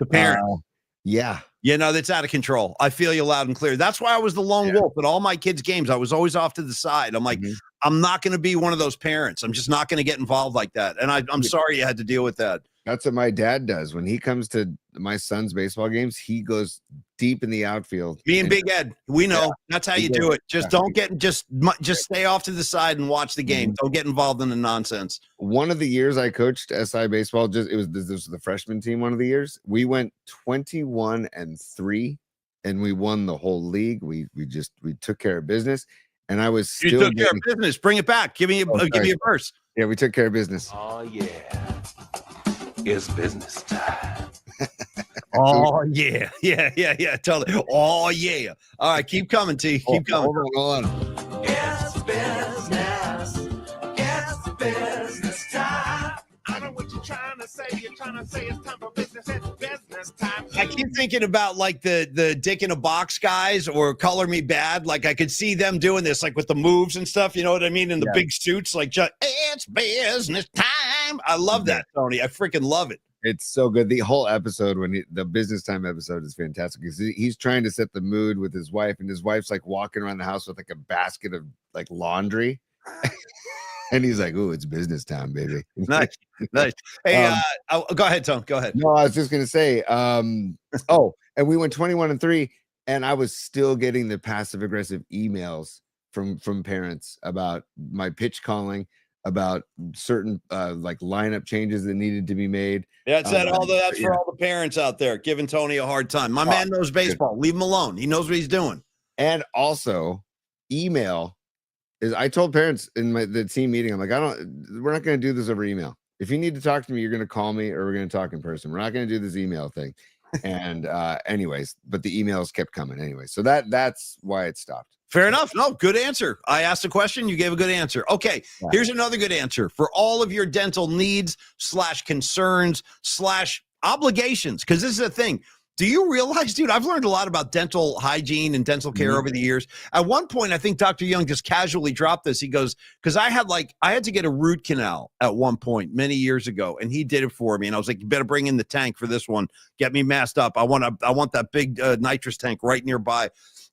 the parent, that's out of control. I feel you loud and clear. That's why I was the lone wolf at all my kids' games. I was always off to the side. I'm like, I'm not going to be one of those parents. I'm just not going to get involved like that. And I'm sorry you had to deal with that. That's what my dad does. When he comes to my son's baseball games, he goes deep in the outfield. Me and Big Ed, we know that's how you do it. Just don't get just stay off to the side and watch the game. Don't get involved in the nonsense. One of the years I coached SI baseball, this was the freshman team. One of the years we went 21-3, and we won the whole league. We took care of business, and I was still you took care of business. Bring it back. Give me a verse. Yeah, we took care of business. Oh yeah. It's business time. Oh yeah, totally. Oh yeah. All right, keep coming, T. Keep coming. Hold on. It's business. It's business time. I know what you're trying to say. You're trying to say it's time for business. It's business time. I keep thinking about like the Dick in a Box guys or Color Me Bad. Like I could see them doing this, like with the moves and stuff. You know what I mean? In the big suits, like it's business time. I love that, Tony. I freaking love it. It's so good. The whole episode, the business time episode, is fantastic because he's trying to set the mood with his wife, and his wife's like walking around the house with like a basket of like laundry. And he's like, "Ooh, it's business time, baby." Nice. Hey, go ahead, Tom. Go ahead. No, I was just gonna say, and we went 21-3, and I was still getting the passive aggressive emails from parents about my pitch calling, about certain like lineup changes that needed to be made. That's for all the parents out there giving Tony a hard time. My man knows baseball. Leave him alone. He knows what he's doing. And also, email is. I told parents in the team meeting, I'm like, we're not going to do this over email. If you need to talk to me, you're going to call me, or we're going to talk in person. We're not going to do this email thing. And anyways, but the emails kept coming anyway. So that's why it stopped. Fair enough. No, good answer. I asked a question. You gave a good answer. Okay. Here's another good answer for all of your dental needs / concerns / obligations. Because this is the thing. Do you realize, dude, I've learned a lot about dental hygiene and dental care over the years. At one point, I think Dr. Young just casually dropped this. He goes, because I had to get a root canal at one point many years ago, and he did it for me. And I was like, you better bring in the tank for this one. Get me masked up. I want that big nitrous tank right nearby.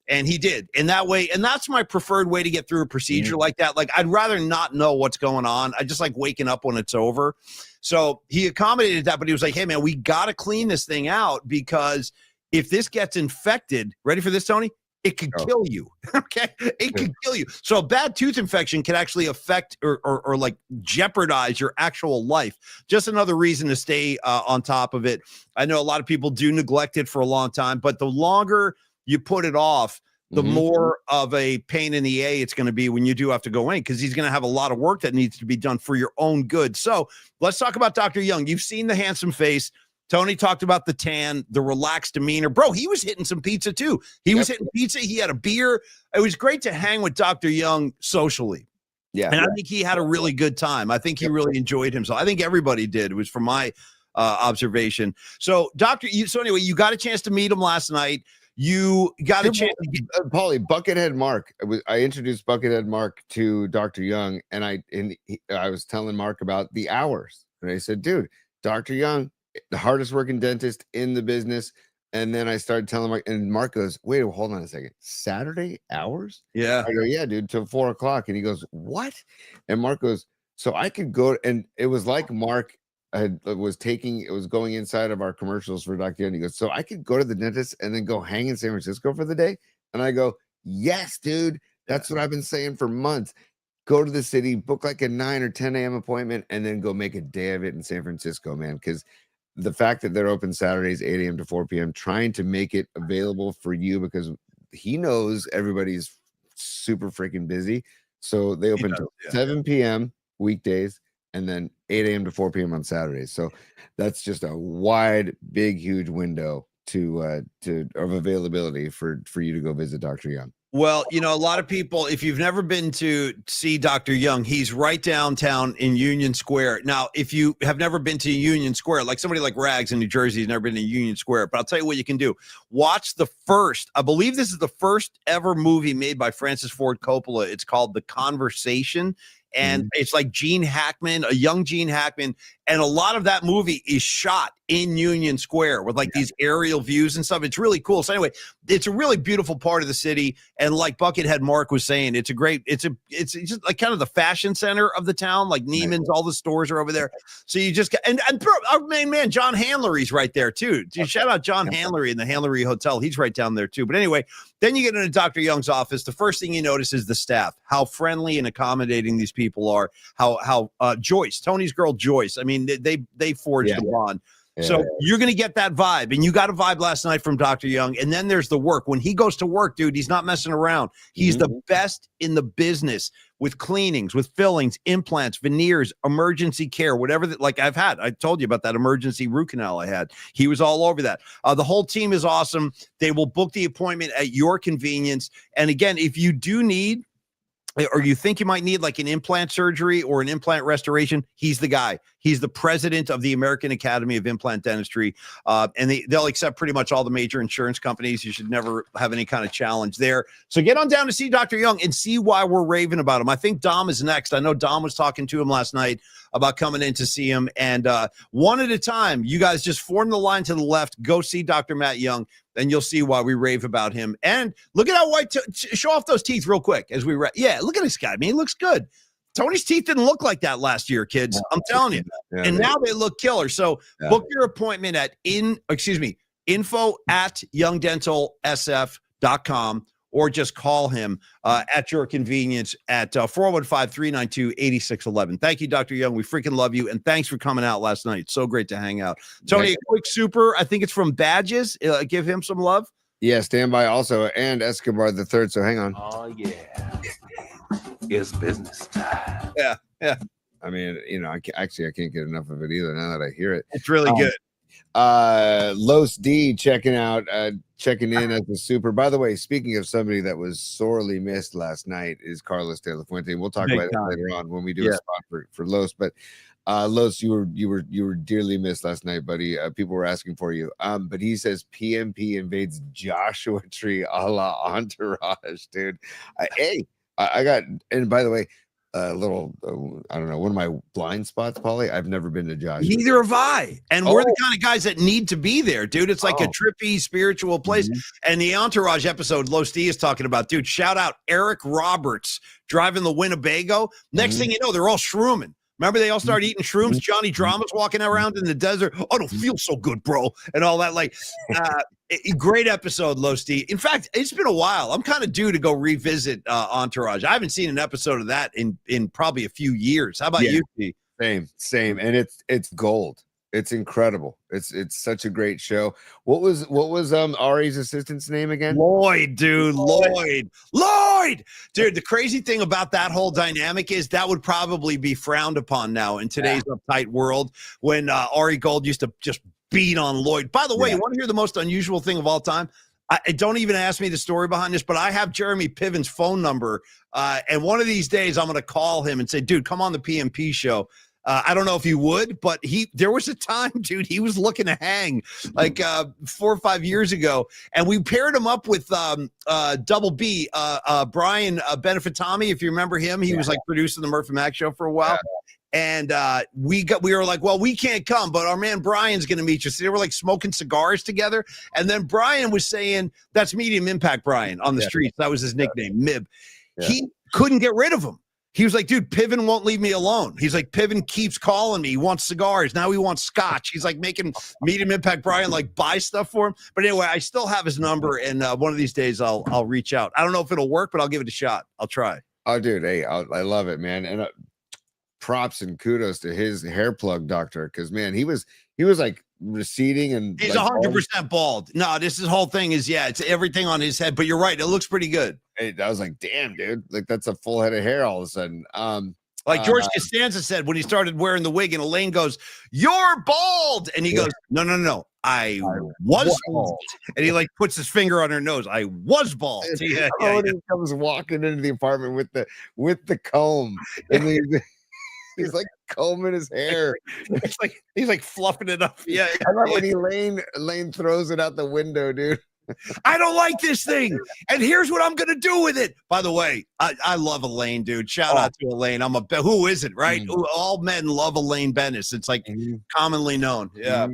And he did. And that way, and that's my preferred way to get through a procedure like that. Like, I'd rather not know what's going on. I just like waking up when it's over. So he accommodated that, but he was like, hey, man, we got to clean this thing out, because if this gets infected, ready for this, Tony? It could kill you. Okay. It could kill you. So a bad tooth infection can actually affect or like jeopardize your actual life. Just another reason to stay on top of it. I know a lot of people do neglect it for a long time, but the longer you put it off, the more of a pain in the A it's going to be when you do have to go in, because he's going to have a lot of work that needs to be done for your own good. So let's talk about Dr. Young. You've seen the handsome face. Tony talked about the tan, the relaxed demeanor. Bro, he was hitting some pizza too. He was hitting pizza. He had a beer. It was great to hang with Dr. Young socially. Yeah. And I think he had a really good time. I think he really enjoyed himself. I think everybody did. It was from my observation. So anyway, you got a chance to meet him last night. You got a chance to get Paulie, Buckethead Mark. I introduced Buckethead Mark to Dr. Young, and I was telling Mark about the hours. And I said, dude, Dr. Young, the hardest working dentist in the business. And then I started telling Mark, and Mark goes, wait, hold on a second. Saturday hours? Yeah. I go, yeah, dude, till 4:00. And he goes, what? And Mark goes, so I could go, and it was like Mark was going inside of our commercials for Dr. Young. He goes, so I could go to the dentist and then go hang in San Francisco for the day. And I go, yes, dude. That's what I've been saying for months. Go to the city, book like a 9 or 10 a.m. appointment, and then go make a day of it in San Francisco, man. Because the fact that they're open Saturdays, 8 a.m. to 4 p.m., trying to make it available for you, because he knows everybody's super freaking busy. So they open till 7 p.m. weekdays and then 8 a.m. to 4 p.m. on Saturdays. So that's just a wide, big, huge window of availability for you to go visit Dr. Young. Well, a lot of people, if you've never been to see Dr. Young, he's right downtown in Union Square. Now, if you have never been to Union Square, like somebody like Rags in New Jersey has never been to Union Square, but I'll tell you what you can do. Watch I believe this is the first ever movie made by Francis Ford Coppola. It's called The Conversation. And it's like Gene Hackman, a young Gene Hackman. And a lot of that movie is shot in Union Square with like these aerial views and stuff. It's really cool. So anyway, it's a really beautiful part of the city. And like Buckethead Mark was saying, it's just like kind of the fashion center of the town, like Neiman's, all the stores are over there. So you just, and our main man, John Handlery's right there too. Shout out John Handlery in the Handlery Hotel. He's right down there too. But anyway, then you get into Dr. Young's office. The first thing you notice is the staff, how friendly and accommodating these people are, how Joyce, Tony's girl, Joyce. I mean, they forged a bond. So you're going to get that vibe, and you got a vibe last night from Dr. Young. And then there's the work. When he goes to work, dude, he's not messing around. He's the best in the business with cleanings, with fillings, implants, veneers, emergency care, whatever that, like I told you about that emergency root canal I had. He was all over that. The whole team is awesome. They will book the appointment at your convenience. And again, if you do need, or you think you might need like an implant surgery or an implant restoration, he's the guy. He's the president of the American Academy of Implant Dentistry. And they'll accept pretty much all the major insurance companies. You should never have any kind of challenge there. So get on down to see Dr. Young and see why we're raving about him. I think Dom is next. I know Dom was talking to him last night about coming in to see him. And one at a time, you guys just form the line to the left, go see Dr. Matt Young, and you'll see why we rave about him. And look at how white, show off those teeth real quick as we, look at this guy. I mean, he looks good. Tony's teeth didn't look like that last year, kids. I'm telling you. And now they look killer. So book your appointment at info@youngdentalsf.com, or just call him at your convenience at 415-392-8611. Thank you, Dr. Young. We freaking love you. And thanks for coming out last night. So great to hang out. Tony, a quick super. I think it's from Badges. Give him some love. Yeah, stand by also. And Escobar the third. So hang on. Oh, yeah. It's business time. Yeah. I mean, I can't get enough of it either now that I hear it. It's really good. Los D checking in as the super. By the way, speaking of somebody that was sorely missed last night is Carlos De La Fuente. We'll talk about it later on when we do a spot for Los. But Los, you were dearly missed last night, buddy. People were asking for you. But he says PMP invades Joshua Tree a la Entourage, dude. I got, and by the way, a little, I don't know, one of my blind spots, Paulie. I've never been to Joshua. Neither have I. And we're the kind of guys that need to be there, dude. It's like a trippy spiritual place. And the Entourage episode Los D is talking about, dude, shout out Eric Roberts driving the Winnebago. Next thing you know, they're all shrooming. Remember, they all started eating shrooms. Johnny Drama's walking around in the desert. Oh, I don't feel so good, bro. And all that. Like, great episode, Los D. In fact, it's been a while. I'm kind of due to go revisit Entourage. I haven't seen an episode of that in probably a few years. How about you, D? Same. And it's gold. It's incredible. It's such a great show. What was Ari's assistant's name again? Lloyd, dude. Lloyd. Dude, the crazy thing about that whole dynamic is that would probably be frowned upon now in today's uptight world, when Ari Gold used to just beat on Lloyd. By the way, you want to hear the most unusual thing of all time? I don't even ask me the story behind this, but I have Jeremy Piven's phone number. And one of these days I'm going to call him and say, dude, come on the PMP show. I don't know if he would, but there was a time, dude, he was looking to hang like 4 or 5 years ago. And we paired him up with Double B, Brian Benefitami. If you remember him, he was like producing the Murphy Mac show for a while. And we were like, well, we can't come, but our man Brian's going to meet you. So they were like smoking cigars together. And then Brian was saying, that's Medium Impact Brian on the streets. That was his nickname, Mib. Yeah. He couldn't get rid of him. He was like, dude, Piven won't leave me alone. He's like, Piven keeps calling me. He wants cigars. Now he wants scotch. He's like making Medium Impact Brian like buy stuff for him. But anyway, I still have his number. And one of these days I'll reach out. I don't know if it'll work, but I'll give it a shot. I'll try. Oh, dude. Hey, I love it, man. And props and kudos to his hair plug doctor. Cause man, he was like receding and he's like 100% bald. No, this whole thing is, it's everything on his head, but you're right. It looks pretty good. I was like, damn, dude, like that's a full head of hair all of a sudden. Like George Costanza said when he started wearing the wig, and Elaine goes, "You're bald," and he goes, "No, I was bald," and he like puts his finger on her nose. I was bald. He comes walking into the apartment with the comb, and he's like combing his hair. It's like he's like fluffing it up. Yeah, I love when Elaine throws it out the window, dude. I don't like this thing, and here's what I'm gonna do with it. By the way, I love Elaine, dude. Shout out to Elaine. Who isn't, right? All men love Elaine Bennis. It's like commonly known. Yeah.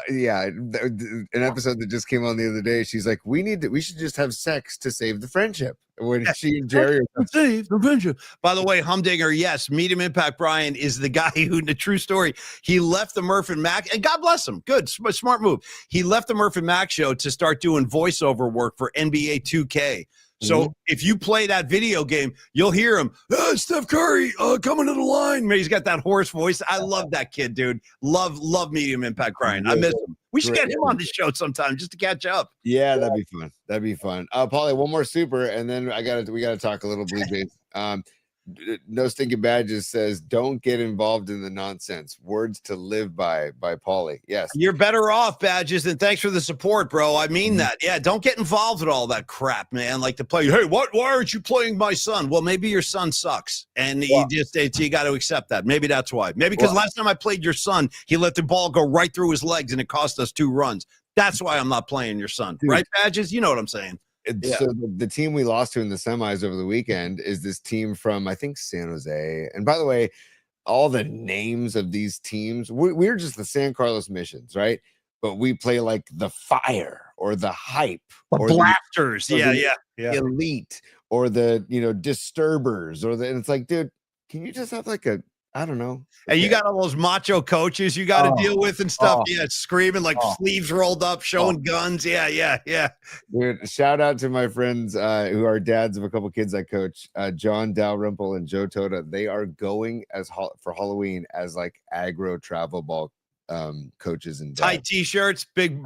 An episode that just came on the other day. She's like, we should just have sex to save the friendship. When she and Jerry are save the friendship. By the way, Humdinger, yes, Medium Impact Brian is the guy who, in the true story, he left the Murph and Mac, and God bless him. Good, smart move. He left the Murph and Mac show to start doing voiceover work for NBA 2K. So if you play that video game, you'll hear him, Steph Curry, coming to the line. He's got that hoarse voice. I love that kid, dude. Love Medium Impact Brian. I miss him. We should get him on the show sometime just to catch up. Yeah, that'd be fun. Paulie, one more super, and then we gotta talk a little Blue Jays. No Stinking Badges says, don't get involved in the nonsense. Words to live by Paulie. Yes. You're better off, Badges, and thanks for the support, bro. I mean that. Yeah, don't get involved with all that crap, man. Like to play, hey, why aren't you playing my son? Well, maybe your son sucks, and you got to accept that. Maybe that's why. Maybe because last time I played your son, he let the ball go right through his legs, and it cost us 2 runs. That's why I'm not playing your son. Dude. Right, Badges? You know what I'm saying. So the team we lost to in the semis over the weekend is this team from, I think, San Jose. And by the way, all the names of these teams, we're just the San Carlos Missions, right? But we play like the Fire or the Hype or Blasters. The Elite or the, Disturbers and it's like, dude, can you just have like a, I don't know. And you got all those macho coaches you got to deal with and stuff. Yeah, screaming like sleeves rolled up, showing guns. Yeah. Dude, shout out to my friends who are dads of a couple kids I coach, John Dalrymple and Joe Toda. They are going for Halloween as like aggro travel ball coaches and dads. Tight t-shirts, big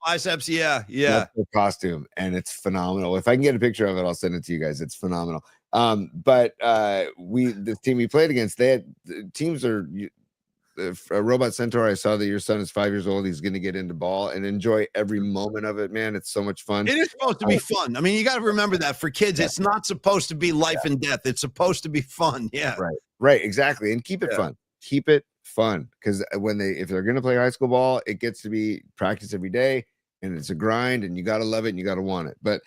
biceps. Yeah. That's their costume, and it's phenomenal. If I can get a picture of it, I'll send it to you guys. It's phenomenal. But the team we played against, teams are Robot Centaur. I saw that your son is 5 years old. He's going to get into ball and enjoy every moment of it, man. It's so much fun. It is supposed to be fun. I mean, you got to remember that for kids, it's not supposed to be life and death. It's supposed to be fun. Yeah. Right. Exactly. And keep it fun. Keep it fun. Because if they're going to play high school ball, it gets to be practice every day, and it's a grind, and you got to love it and you got to want it. But,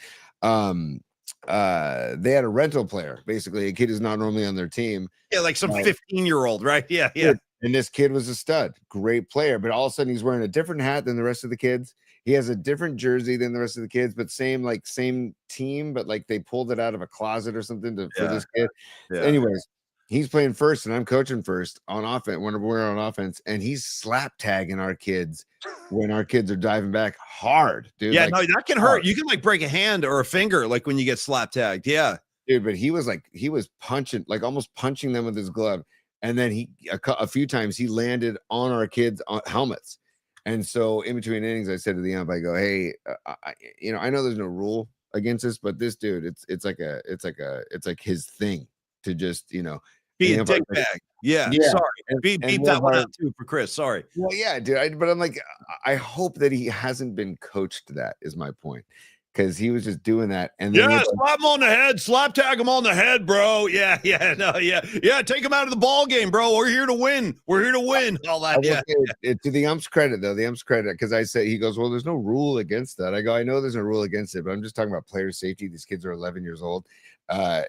they had a rental player, basically a kid who's not normally on their team. Yeah, like some 15-year-old, right? Yeah. And this kid was a stud, great player, but all of a sudden he's wearing a different hat than the rest of the kids. He has a different jersey than the rest of the kids, but same team, but like they pulled it out of a closet or something for this kid. Yeah. Anyways, he's playing first and I'm coaching first on offense when we're on offense, and he's slap tagging our kids when our kids are diving back hard, dude. Yeah, no, that can hurt. You can like break a hand or a finger like when you get slap tagged. Yeah. Dude, but he was punching, like almost punching them with his glove. And then a few times he landed on our kids' helmets. And so in between innings, I said to the ump, I go, hey, I know there's no rule against this, but this dude, it's like his thing to just, be a dick bag. Yeah. Sorry. Beep that one out too for Chris. Sorry. Well, yeah, dude. But I'm like, I hope that he hasn't been coached to that, is my point. Because he was just doing that. And then slap him on the head, slap tag him on the head, bro. Yeah. Take him out of the ball game, bro. We're here to win. All that. To the ump's credit, though, because I say, he goes, well, there's no rule against that. I go, I know there's no rule against it, but I'm just talking about player safety. These kids are 11 years old. I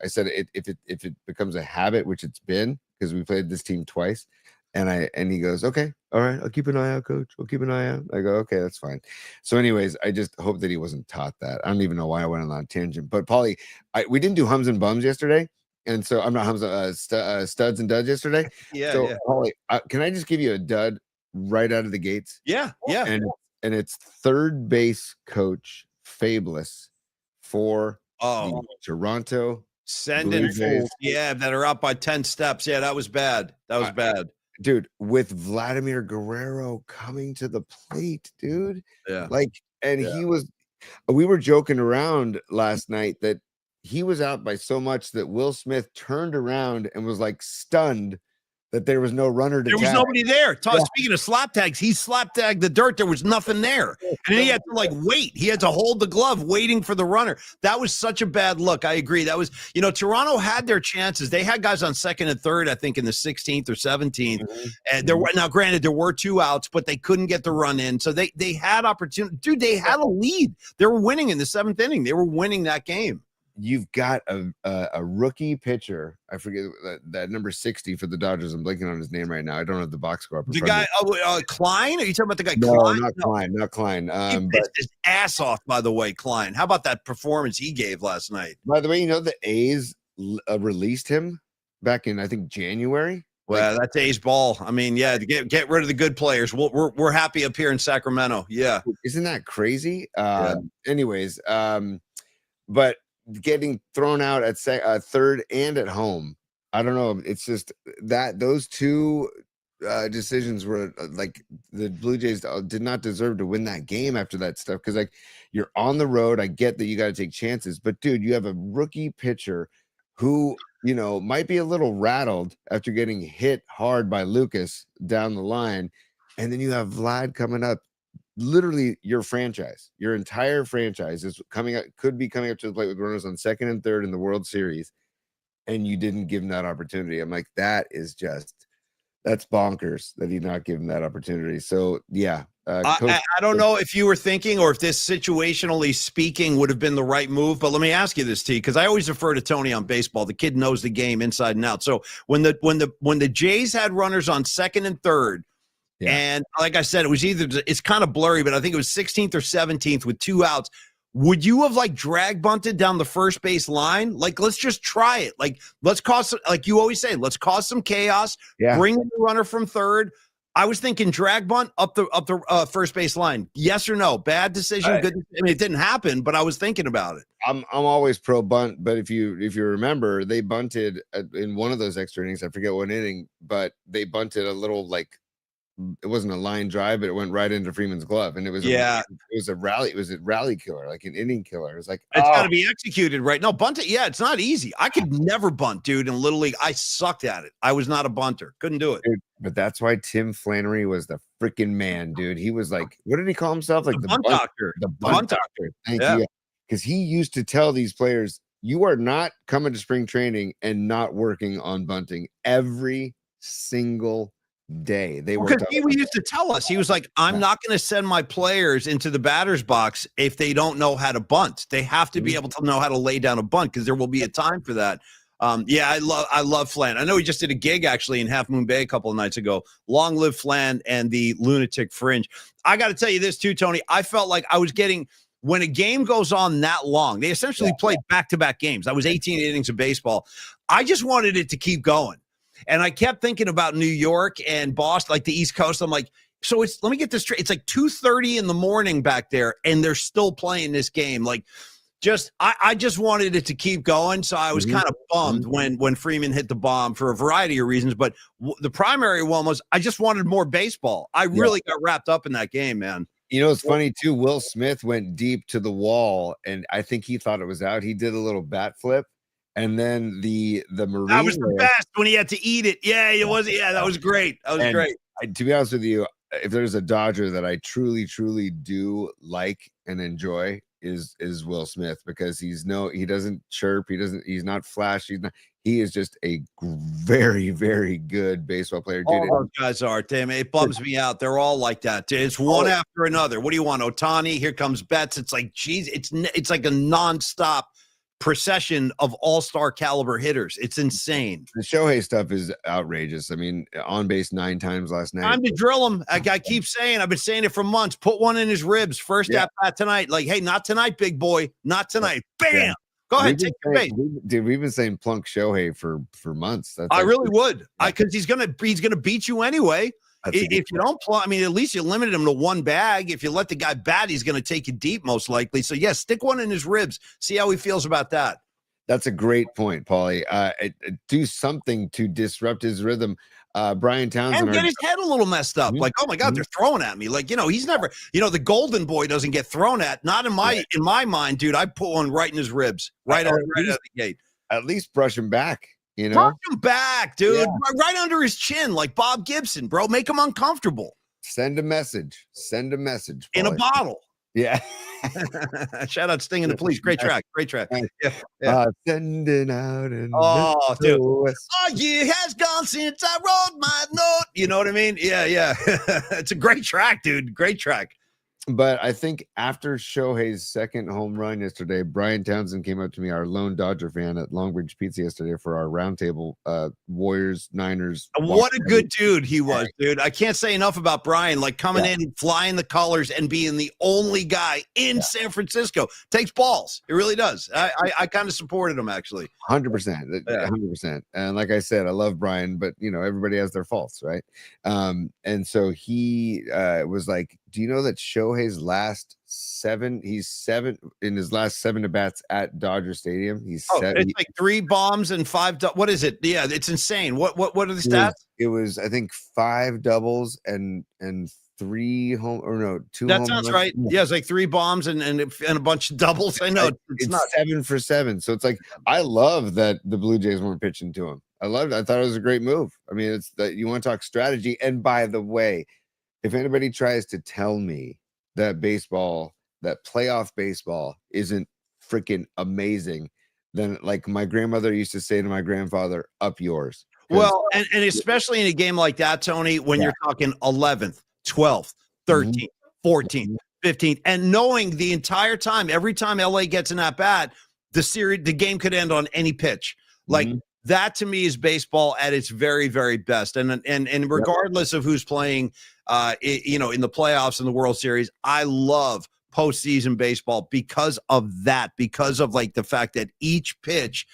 said if it becomes a habit, which it's been, because we played this team twice. And he goes, okay, all right, I'll keep an eye out, coach. I'll keep an eye out. I go, okay, that's fine. So anyways, I just hope that he wasn't taught that. I don't even know why I went on that tangent. But Paulie, we didn't do hums and bums yesterday. And so I'm not hums, studs and duds yesterday. Yeah, so yeah. Paulie, can I just give you a dud right out of the gates? Yeah, yeah. And it's third base coach Fabulous for the Toronto Sending fools, that are up by 10 steps. Yeah, that was bad. That was bad. Dude, with Vladimir Guerrero coming to the plate, dude. Yeah. We were joking around last night that he was out by so much that Will Smith turned around and was like stunned that there was no runner to There was tag. nobody there. Speaking of slap tags, he slap tagged the dirt. There was nothing there. And then he had to wait. He had to hold the glove waiting for the runner. That was such a bad look. I agree. That was, Toronto had their chances. They had guys on second and third, I think in the 16th or 17th. Mm-hmm. And now granted, there were 2 outs, but they couldn't get the run in. So they had opportunity. Dude, they had a lead. They were winning in the 7th inning. They were winning that game. You've got a rookie pitcher. I forget that number 60 for the Dodgers. I'm blanking on his name right now. I don't have the box score up. The guy, Klein? Are you talking about the guy No, Klein? Not Klein. He pissed his ass off, by the way, Klein. How about that performance he gave last night? By the way, the A's released him back in, I think, January. Well, that's A's ball. I mean, yeah, get rid of the good players. We're happy up here in Sacramento. Yeah. Isn't that crazy? Anyways, but getting thrown out at third and at home, I don't know. It's just that those two decisions were like the Blue Jays did not deserve to win that game after that stuff, because you're on the road. I get that you got to take chances, but dude, you have a rookie pitcher who might be a little rattled after getting hit hard by Lucas down the line, and then you have Vlad coming up. Literally, your entire franchise could be coming up to the plate with runners on second and third in the World Series, and you didn't give him that opportunity. I'm like, that's bonkers that he not give him that opportunity. So yeah, I don't know if you were thinking or if this situationally speaking would have been the right move, but let me ask you this, T, because I always refer to Tony on baseball. The kid knows the game inside and out. So when the Jays had runners on second and third. Yeah. And like I said, it's kind of blurry, but I think it was 16th or 17th with 2 outs. Would you have drag bunted down the first base line? Let's just try it. Let's cause, like you always say, let's cause some chaos. Yeah. Bring the runner from third. I was thinking drag bunt up the first base line. Yes or no? Bad decision. Good. I mean, it didn't happen, but I was thinking about it. I'm always pro bunt, but if you remember, they bunted in one of those extra innings. I forget what inning, but they bunted a little it wasn't a line drive, but it went right into Freeman's glove, and it was a rally. It was a rally killer, like an inning killer. It was like it's got to be executed right. No, bunt it. Yeah, it's not easy. I could never bunt, dude. In Little League, I sucked at it. I was not a bunter. Couldn't do it. Dude, but that's why Tim Flannery was the freaking man, dude. He was like, what did he call himself? Like the bunt doctor. The bunt doctor. Thank you. Because he used to tell these players, you are not coming to spring training and not working on bunting every single day. They were because he used to tell us, he was like, I'm not going to send my players into the batter's box if they don't know how to bunt. They have to be able to know how to lay down a bunt, because there will be a time for that. I love Flan. I know he just did a gig actually in Half Moon Bay a couple of nights ago. Long live Flan and the Lunatic Fringe. I got to tell you this too, Tony. I felt like I was getting, when a game goes on that long, they essentially played back-to-back games. I was 18 innings of baseball. I just wanted it to keep going. And I kept thinking about New York and Boston, like the East Coast. I'm like, so let me get this straight. It's like 2:30 in the morning back there, and they're still playing this game. I just wanted it to keep going. So I was kind of bummed when Freeman hit the bomb for a variety of reasons. But the primary one was I just wanted more baseball. I really got wrapped up in that game, man. It's funny too. Will Smith went deep to the wall, and I think he thought it was out. He did a little bat flip. And then the Marine, that was the best when he had to eat it. Yeah, it was. Yeah, that was great. That was great. To be honest with you, if there's a Dodger that I truly, truly do like and enjoy is Will Smith, because he doesn't chirp. He's not flashy. He is just a very, very good baseball player. Dude, all those guys are. Damn, it bums me out. They're all like that. It's one after another. What do you want? Otani, here comes Betts. It's like, geez, it's like a nonstop procession of all-star caliber hitters. It's insane. The Shohei stuff is outrageous. I mean, on base 9 times last night. Time to drill him. I keep saying, I've been saying it for months. Put one in his ribs. First at bat tonight. Like, hey, not tonight, big boy. Not tonight. Bam. Yeah. Go ahead, take the bait. We've been saying plunk Shohei for months. I really would. Because he's gonna beat you anyway. If you don't plug, I mean, at least you limit him to one bag. If you let the guy bat, he's going to take you deep, most likely. So, yeah, stick one in his ribs. See how he feels about that. That's a great point, Paulie. Do something to disrupt his rhythm. Brian Townsend. And get his head a little messed up. Like, oh, my God, they're throwing at me. Like, he's never – the golden boy doesn't get thrown at. Not in my mind, dude. I put one right in his ribs, right out of the gate. At least brush him back. Knock him back, dude. Right under his chin, like Bob Gibson, bro. Make him uncomfortable. Send a message. Paulie. In a bottle. Yeah. Shout out Sting and the Police. Great track. Sending out an dude. A year has gone since I wrote my note. You know what I mean? Yeah. It's a great track, dude. Great track. But I think after Shohei's second home run yesterday, Brian Townsend came up to me, our lone Dodger fan at Longbridge Pizza yesterday for our roundtable, Warriors, Niners. What a good dude he was, dude. I can't say enough about Brian, like coming in, flying the colors and being the only guy in San Francisco. Takes balls. It really does. I kind of supported him, actually. 100%. 100%. And like I said, I love Brian, but, everybody has their faults, right? And so he was like, do you know that Shohei's last 7 in his last 7 at-bats at Dodger Stadium? He's it's like 3 bombs and 5 what is it? Yeah, it's insane. What are the stats? It was I think 5 doubles and 3 home, or no, 2 that home sounds runs. right. Yeah, it's like 3 bombs and a bunch of doubles. I know it's not 7 for 7. So it's like, I love that the Blue Jays weren't pitching to him. I loved it. I thought it was a great move. I mean, it's that you want to talk strategy. And by the way, if anybody tries to tell me that playoff baseball isn't freaking amazing, then like my grandmother used to say to my grandfather, up yours. Well, and especially in a game like that, Tony, when you're talking 11th, 12th, 13th, 14th, 15th, and knowing the entire time, every time LA gets an at-bat, the game could end on any pitch. Like, that to me is baseball at its very, very best. And regardless of who's playing, in the playoffs and the World Series, I love postseason baseball because of that, because of like the fact that each pitch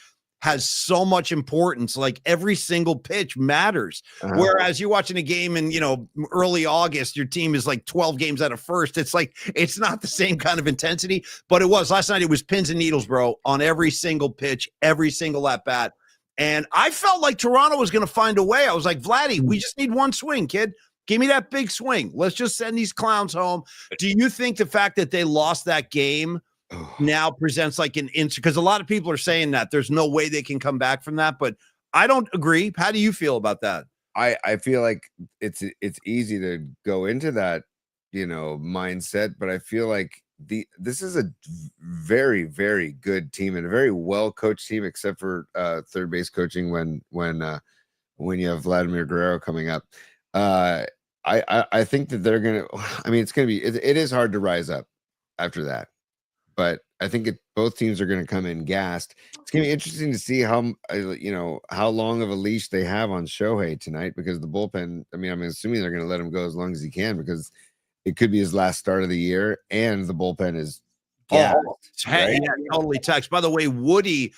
has so much importance. Like every single pitch matters. Whereas you're watching a game in, early August, your team is like 12 games out of first. It's like, it's not the same kind of intensity, but it was last night. It was pins and needles, bro, on every single pitch, every single at bat. And I felt like Toronto was going to find a way. I was like, Vladdy, we just need one swing, kid. Give me that big swing. Let's just send these clowns home. Do you think the fact that they lost that game now presents like an instant? Because a lot of people are saying that there's no way they can come back from that, but I don't agree. How do you feel about that? I feel like it's easy to go into that, mindset, but I feel like this is a very, very good team and a very well coached team, except for third base coaching when you have Vladimir Guerrero coming up. I think that they're gonna. I mean, it is hard to rise up after that, but I think both teams are going to come in gassed. It's going to be interesting to see how long of a leash they have on Shohei tonight, because the bullpen. I mean, I'm assuming they're going to let him go as long as he can, because it could be his last start of the year, and the bullpen is gassed. Right? Yeah, totally. Text. By the way, Woody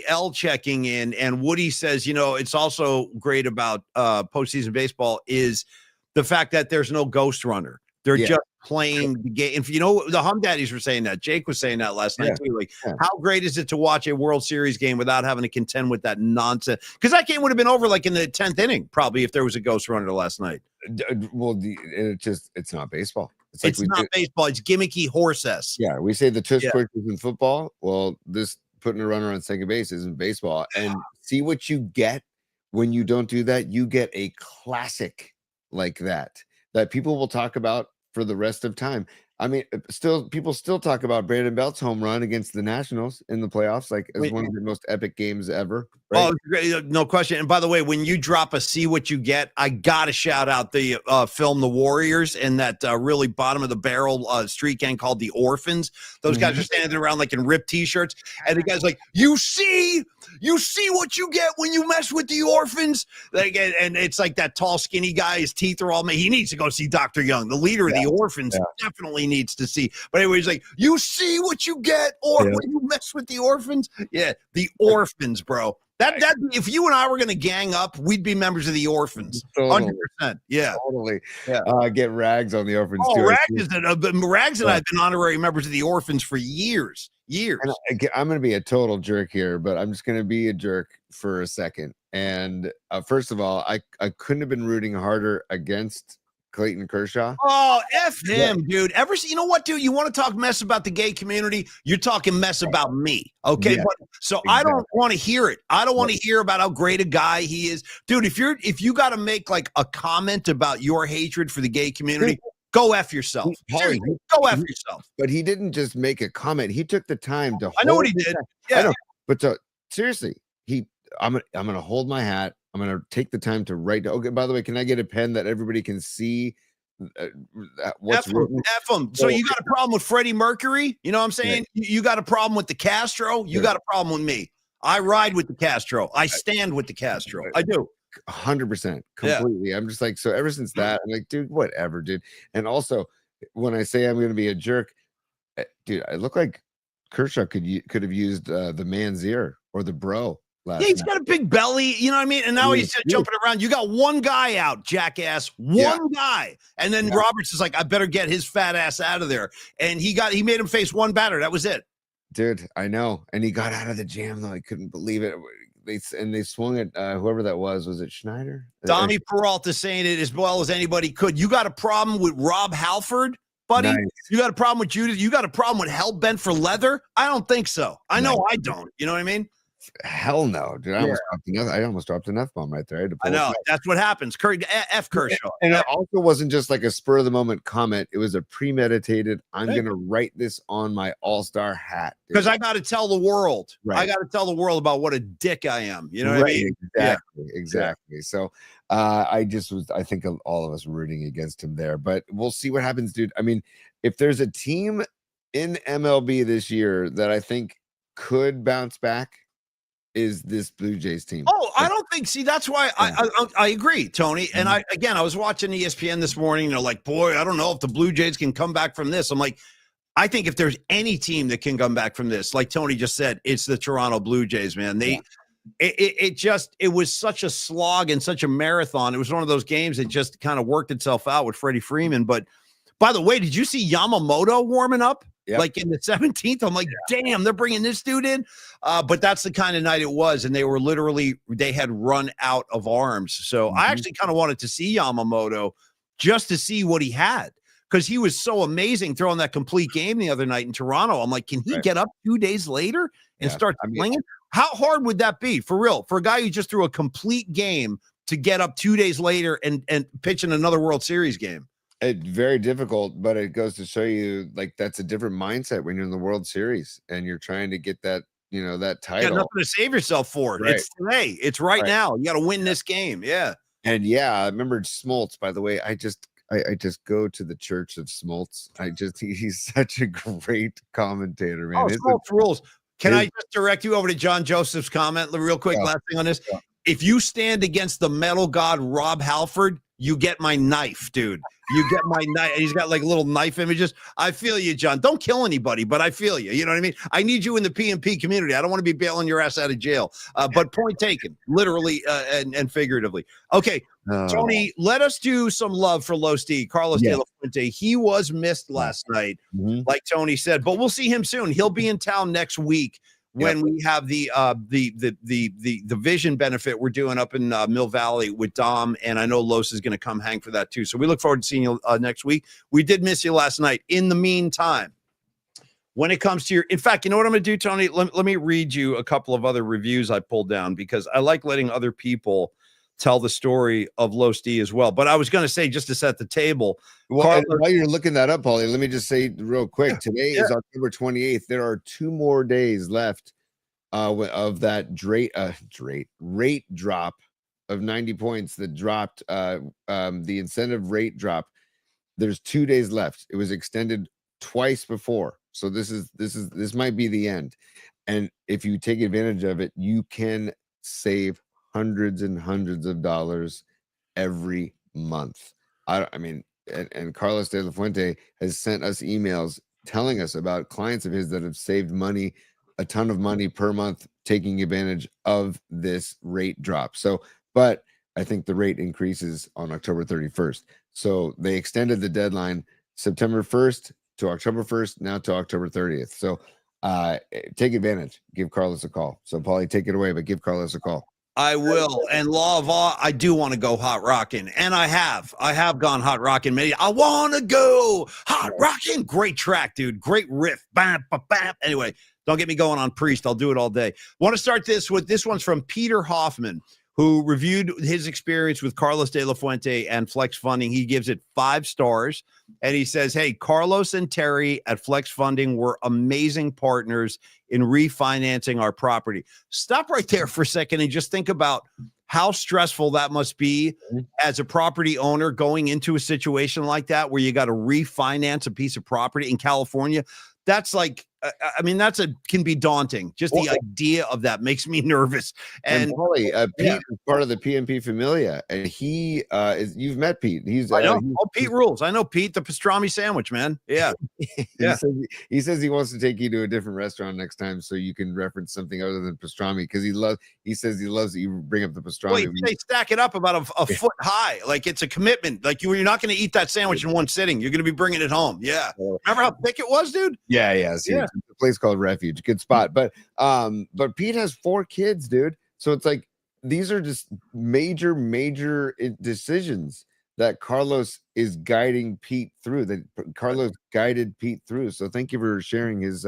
L checking in, and Woody says, it's also great about postseason baseball is the fact that there's no ghost runner. They're just playing the game. If the Hum Daddies were saying that. Jake was saying that last night too. Like, how great is it to watch a World Series game without having to contend with that nonsense? Because that game would have been over like in the 10th inning, probably, if there was a ghost runner last night. Well, it's not baseball. It's not baseball. It's gimmicky horse-s. Yeah, we say the tush push is in football. Well, this putting a runner on second base isn't baseball. And see what you get when you don't do that. You get a classic like that people will talk about for the rest of time. I mean, people still talk about Brandon Belt's home run against the Nationals in the playoffs, like as one of the most epic games ever. Right? Oh, great. No question. And by the way, when you drop a see what you get, I got to shout out the film The Warriors and that really bottom of the barrel street gang called The Orphans. Those guys are standing around like in ripped t-shirts. And the guy's like, you see what you get when you mess with the orphans. Like, and it's like that tall, skinny guy, his teeth are all made. He needs to go see Dr. Young, the leader of the orphans. Definitely needs to see. But anyway, he's like, you see what you get when you mess with the orphans. Yeah, the orphans, bro. That if you and I were going to gang up, we'd be members of the orphans. 100%. Yeah. Totally. Yeah. Get Rags on the orphans too. Rags and I have been honorary members of the orphans for years. And I'm going to be a total jerk here, but I'm just going to be a jerk for a second. And first of all, I couldn't have been rooting harder against Clayton Kershaw. Oh, F him, dude. You know what, dude? You want to talk mess about the gay community? You're talking mess about me. Okay. Yeah, exactly. I don't want to hear it. I don't want to hear about how great a guy he is. Dude, if you got to make like a comment about your hatred for the gay community, go F yourself. Seriously, go F yourself. But he didn't just make a comment. He took the time to I know what he did. Yeah. I know. But seriously, I'm going to hold my hat. I'm going to take the time to write. Okay, by the way, can I get a pen that everybody can see what's written? F them. So you got a problem with Freddie Mercury? You know what I'm saying? Yeah. You got a problem with the Castro? You got a problem with me. I ride with the Castro. I stand with the Castro. I do. 100%. Completely. Yeah. I'm just like, so ever since that, I'm like, dude, whatever, dude. And also, when I say I'm going to be a jerk, dude, I look like Kershaw could have used the man's ear or the bro. He's got a big belly, you know what I mean? And now he's jumping around. You got one guy out, jackass, one guy. And then Roberts is like, I better get his fat ass out of there. And he made him face one batter. That was it. Dude, I know. And he got out of the jam, though. I couldn't believe it. They swung at whoever that was. Was it Schneider? Tommy Peralta saying it as well as anybody could. You got a problem with Rob Halford, buddy? Nice. You got a problem with Judith? You got a problem with Hell Bent for Leather? I don't think so. I know I don't. You know what I mean? Hell no, dude. I almost dropped an F-bomb right there. I know. That's what happens. F Kershaw. And it also wasn't just like a spur of the moment comment. It was a premeditated, I'm going to write this on my all-star hat. Because I got to tell the world. Right. I got to tell the world about what a dick I am. You know what I mean? Exactly. Yeah. So I think all of us rooting against him there. But we'll see what happens, dude. I mean, if there's a team in MLB this year that I think could bounce back, is this Blue Jays team. I don't think, that's why I agree, Tony. And I was watching ESPN this morning, like, boy, I don't know if the Blue Jays can come back from this. I'm like, I think if there's any team that can come back from this, like Tony just said, it's the Toronto Blue Jays, man. It was such a slog and such a marathon. It was one of those games that just kind of worked itself out with Freddie Freeman. But by the way, did you see Yamamoto warming up? Yep. Like in the 17th, I'm like, damn, they're bringing this dude in. But that's the kind of night it was. And they had run out of arms. So I actually kind of wanted to see Yamamoto just to see what he had, because he was so amazing throwing that complete game the other night in Toronto. I'm like, can he get up 2 days later and start playing? How hard would that be, for real, for a guy who just threw a complete game to get up 2 days later and pitch in another World Series game? It's very difficult, but it goes to show you, like, that's a different mindset when you're in the World Series and you're trying to get that, that title. You got nothing to save yourself for. Right. It's today. It's right now. You got to win this game. Yeah. And I remember Smoltz, by the way. I just go to the church of Smoltz. He's such a great commentator, man. Smoltz rules. Can I just direct you over to John Joseph's comment real quick? Last thing on this. If you stand against the metal god Rob Halford, you get my knife, dude. You get my knife. He's got like little knife images. I feel you, John. Don't kill anybody, but I feel you. You know what I mean? I need you in the PNP community. I don't want to be bailing your ass out of jail. But point taken, literally and figuratively. Okay, Tony, let us do some love for Los D. Carlos De La Fuente. He was missed last night, like Tony said, but we'll see him soon. He'll be in town next week when we have the vision benefit we're doing up in Mill Valley with Dom, and I know Los is going to come hang for that too. So we look forward to seeing you next week. We did miss you last night. In the meantime, when it comes to in fact, you know what I'm going to do, Tony? Let me read you a couple of other reviews I pulled down, because I like letting other people tell the story of Los D as well. But I was going to say, just to set the table. Well, and while you're looking that up, Paulie, let me just say real quick. Today is October 28th. There are 2 more days left of that rate drop of 90 points that dropped. The incentive rate drop. There's 2 days left. It was extended twice before, so this might be the end. And if you take advantage of it, you can save hundreds and hundreds of dollars every month. I mean, and Carlos de la Fuente has sent us emails telling us about clients of his that have saved money, a ton of money per month, taking advantage of this rate drop. So, but I think the rate increases on October 31st. So they extended the deadline September 1st to October 1st, now to October 30th. So take advantage. Give Carlos a call. So, Paulie, take it away, but give Carlos a call. I will. And law of all, I do want to go hot rocking. And I have gone hot rocking. Maybe I want to go hot rocking. Great track, dude. Great riff. Bam, bam, bam. Anyway, don't get me going on Priest. I'll do it all day. Want to start this with this one's from Peter Hoffman, who reviewed his experience with Carlos de la Fuente and Flex Funding. He gives it 5 stars. And he says, hey, Carlos and Terry at Flex Funding were amazing partners in refinancing our property. Stop right there for a second and just think about how stressful that must be as a property owner going into a situation like that where you got to refinance a piece of property in California. That's like, I mean, can be daunting. Just the idea of that makes me nervous. And Paulie, Pete is part of the PMP Familia, and he you've met Pete. I know. Pete rules. I know Pete, the pastrami sandwich, man. Yeah. He says he wants to take you to a different restaurant next time so you can reference something other than pastrami, because he says he loves that you bring up the pastrami. Well, they stack it up about a foot high. Like it's a commitment. Like you're not going to eat that sandwich in one sitting. You're going to be bringing it home. Yeah. Remember how thick it was, dude? Yeah. It's a place called Refuge. Good spot. But Pete has 4 kids, dude. So it's like these are just major decisions that Carlos is guiding Pete through. That Carlos guided Pete through. So thank you for sharing his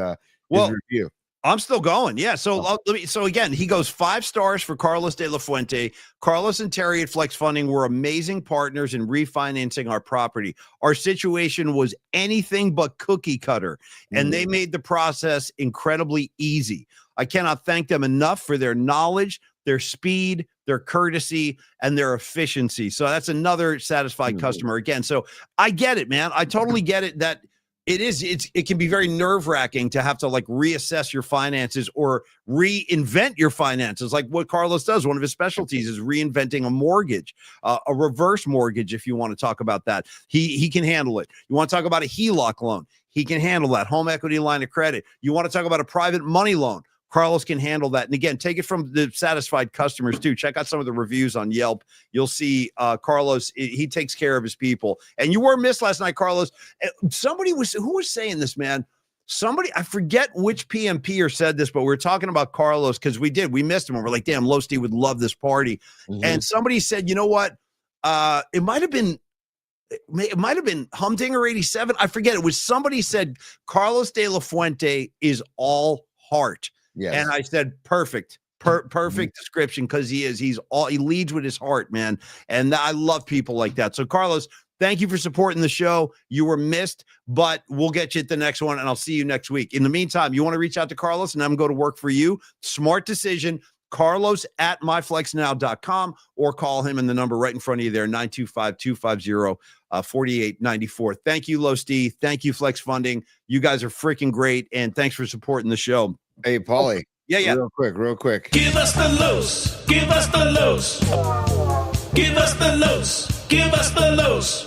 review. I'm still going. Yeah. So so again, he goes 5 stars for Carlos de la Fuente. Carlos and Terry at Flex Funding were amazing partners in refinancing our property. Our situation was anything but cookie cutter, and they made the process incredibly easy. I cannot thank them enough for their knowledge, their speed, their courtesy, and their efficiency. So that's another satisfied customer again. So I get it, man. I totally get it that it can be very nerve-wracking to have to like reassess your finances or reinvent your finances, like what Carlos does. One of his specialties is reinventing a mortgage, a reverse mortgage, if you want to talk about that. He can handle it. You want to talk about a HELOC loan, he can handle that. Home equity line of credit. You want to talk about a private money loan, Carlos can handle that. And again, take it from the satisfied customers too. Check out some of the reviews on Yelp. You'll see Carlos, he takes care of his people. And you were missed last night, Carlos. Who was saying this, man? Somebody, I forget which PMPer said this, but we were talking about Carlos because we missed him. And we're like, damn, Losty would love this party. And somebody said, you know what? It might have been Humdinger 87. I forget. It was somebody said Carlos de la Fuente is all heart. Yes. And I said, perfect description, because he leads with his heart, man. And I love people like that. So Carlos, thank you for supporting the show. You were missed, but we'll get you at the next one, and I'll see you next week. In the meantime, you want to reach out to Carlos and have him go to work for you? Smart decision. Carlos at myflexnow.com, or call him in the number right in front of you there, 925-250-4894. Thank you, Los D. Thank you, Flex Funding. You guys are freaking great, and thanks for supporting the show. Hey, Paulie. Yeah. Real quick. Give us the loose. Give us the loose. Give us the loose. Give us the loose.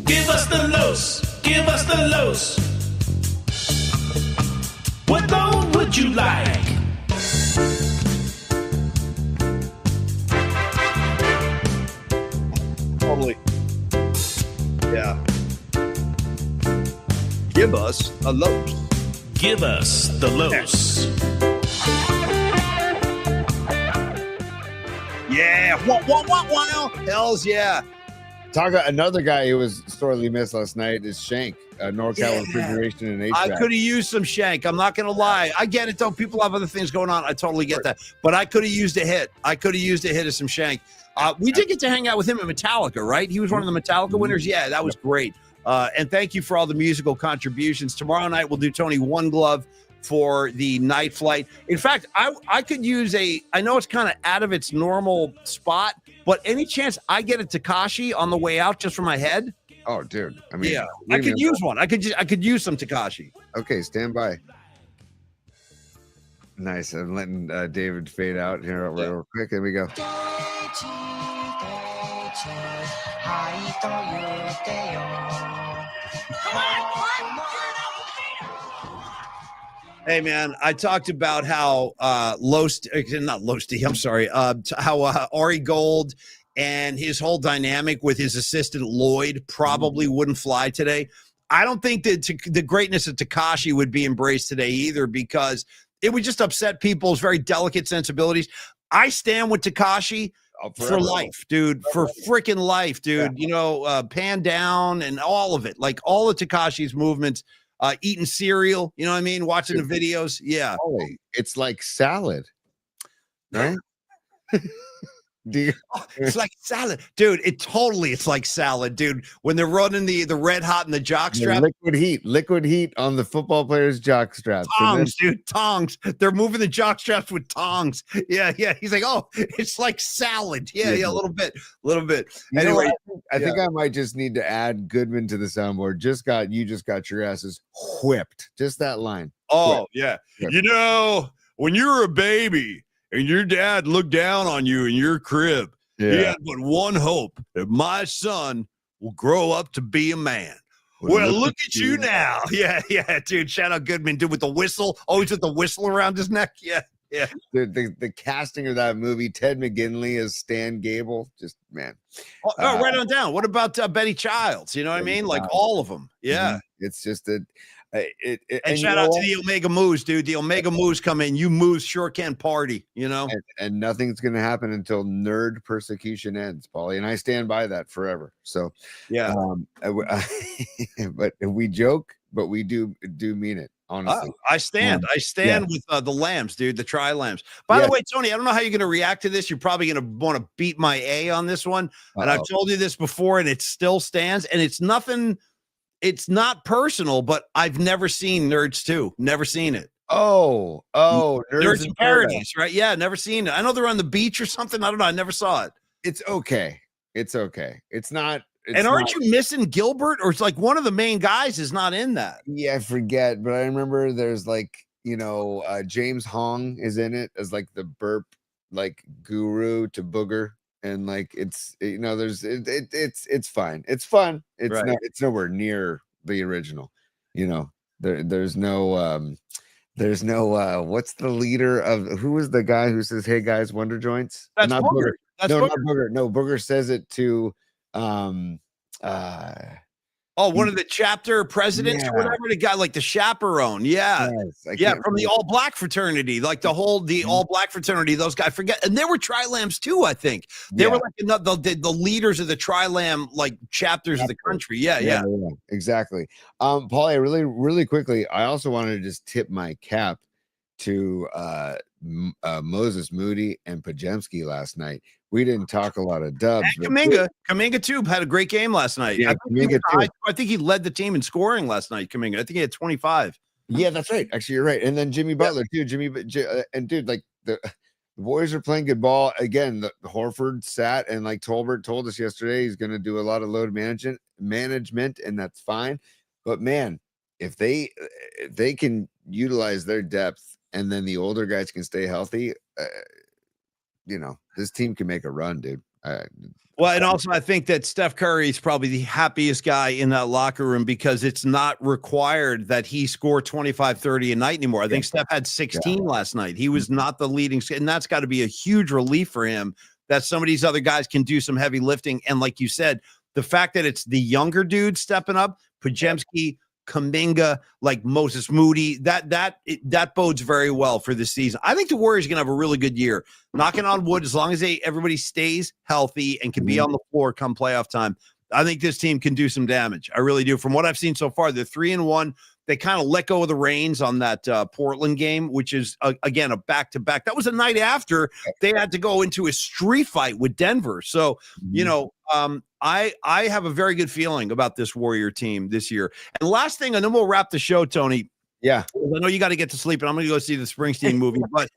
Give us the loose. Give us the loose. What loan would you like? Totally. Yeah. Give us a loose. Give us the loose. Yeah. Wow. Hells yeah. Talk about another guy who was sorely missed last night is Shank, NorCal Refrigeration and HVAC. I could have used some Shank. I'm not going to lie. I get it, though. People have other things going on. I totally get that. But I could have used a hit. I could have used a hit of some Shank. We did get to hang out with him at Metallica, right? He was one of the Metallica winners. Yeah, that was great. And thank you for all the musical contributions. Tomorrow night we'll do Tony One Glove for the night flight. In fact, I could use I know it's kind of out of its normal spot, but any chance I get a Tekashi on the way out just for my head? Oh, dude. I mean, Yeah, I could use one. I could use some Tekashi. Okay, stand by. Nice. I'm letting David fade out here real quick. Here we go. Hey man, I talked about how how Ari Gold and his whole dynamic with his assistant Lloyd probably wouldn't fly today. I don't think that the greatness of Tekashi would be embraced today either, because it would just upset people's very delicate sensibilities. I stand with Tekashi for life, dude. For freaking life, dude. Yeah. Pan down and all of it, like all of Tekashi's movements. Eating cereal, you know what I mean? Watching the videos. Yeah. It's like salad, right? It's like salad, dude. It's like salad, dude. When they're running the red hot and the jock strap, liquid heat on the football players' jock straps. Tongs, dude, tongs. They're moving the jock straps with tongs. Yeah. He's like, oh, it's like salad. Yeah, a little bit. Anyway, I think I might just need to add Goodman to the soundboard. You just got your asses whipped. Just that line. Oh, yeah. Whipped. When you were a baby and your dad looked down on you in your crib, he had but one hope, that my son will grow up to be a man. Well, look at you now. Yeah, dude. Shout out Goodman, dude, with the whistle. Always with the whistle around his neck. Yeah. The casting of that movie, Ted McGinley as Stan Gable, just, man. Right on down. What about Betty Childs? You know what I mean? Like all of them. Yeah. It's just and shout out to the Omega Moose, dude. The Omega Moose come in. You Moose sure can party, And nothing's going to happen until nerd persecution ends, Paulie. And I stand by that forever. So, yeah. But we joke, but we do mean it, honestly. I stand with the Lambs, dude, the Tri-Lambs. By the way, Tony, I don't know how you're going to react to this. You're probably going to want to beat my A on this one. And I've told you this before, and it still stands. And it's nothing. It's not personal, but I've never seen Nerds 2. Never seen it. Oh, Nerds in Paradise, right? Yeah, never seen it. I know they're on the beach or something. I don't know. I never saw it. It's okay. It's not. And aren't you missing Gilbert? Or it's like one of the main guys is not in that. Yeah, I forget. But I remember there's James Hong is in it as like the burp, like guru to Booger. And like it's fine. It's fun. It's nowhere near the original. There's no what's the leader of who was the guy who says, "Hey guys, Wonder Joints"? That's not Booger. Not Booger. No, Booger says it to one of the chapter presidents or whatever, the guy like the chaperone. Yeah. Yes, from the all black fraternity, like the all black fraternity, those guys forget. And there were Tri-Lambs too, I think. They were like the leaders of the Tri-Lamb like chapters of the country. Yeah. Exactly. Paulie, really, really quickly, I also wanted to just tip my cap to Moses Moody and Pajemski last night. We didn't talk a lot of dubs. Kaminga too had a great game last night. Yeah, I think he led the team in scoring last night. Kaminga, I think he had 25. Yeah, that's right. Actually, you're right. And then Jimmy Butler too. And dude, like the Warriors are playing good ball again. The Horford sat and like Tolbert told us yesterday, he's going to do a lot of load management, and that's fine. But man, if they can utilize their depth, and then the older guys can stay healthy, this team can make a run, dude. Well, and also I think that Steph Curry is probably the happiest guy in that locker room because it's not required that he score 25, 30 a night anymore. I think Steph had 16 last night. He was not the leading, and that's got to be a huge relief for him that some of these other guys can do some heavy lifting. And like you said, the fact that it's the younger dudes stepping up, Pajemski, Kaminga, like Moses Moody, that bodes very well for this season. I think the Warriors are going to have a really good year. Knocking on wood, as long as everybody stays healthy and can be on the floor come playoff time, I think this team can do some damage. I really do. From what I've seen so far, they're 3-1. they kind of let go of the reins on that Portland game, which is again a back-to-back. That was a night after they had to go into a street fight with Denver. So I have a very good feeling about this Warrior team this year. And last thing, and then we'll wrap the show, Tony. Yeah, I know you got to get to sleep, and I'm going to go see the Springsteen movie. But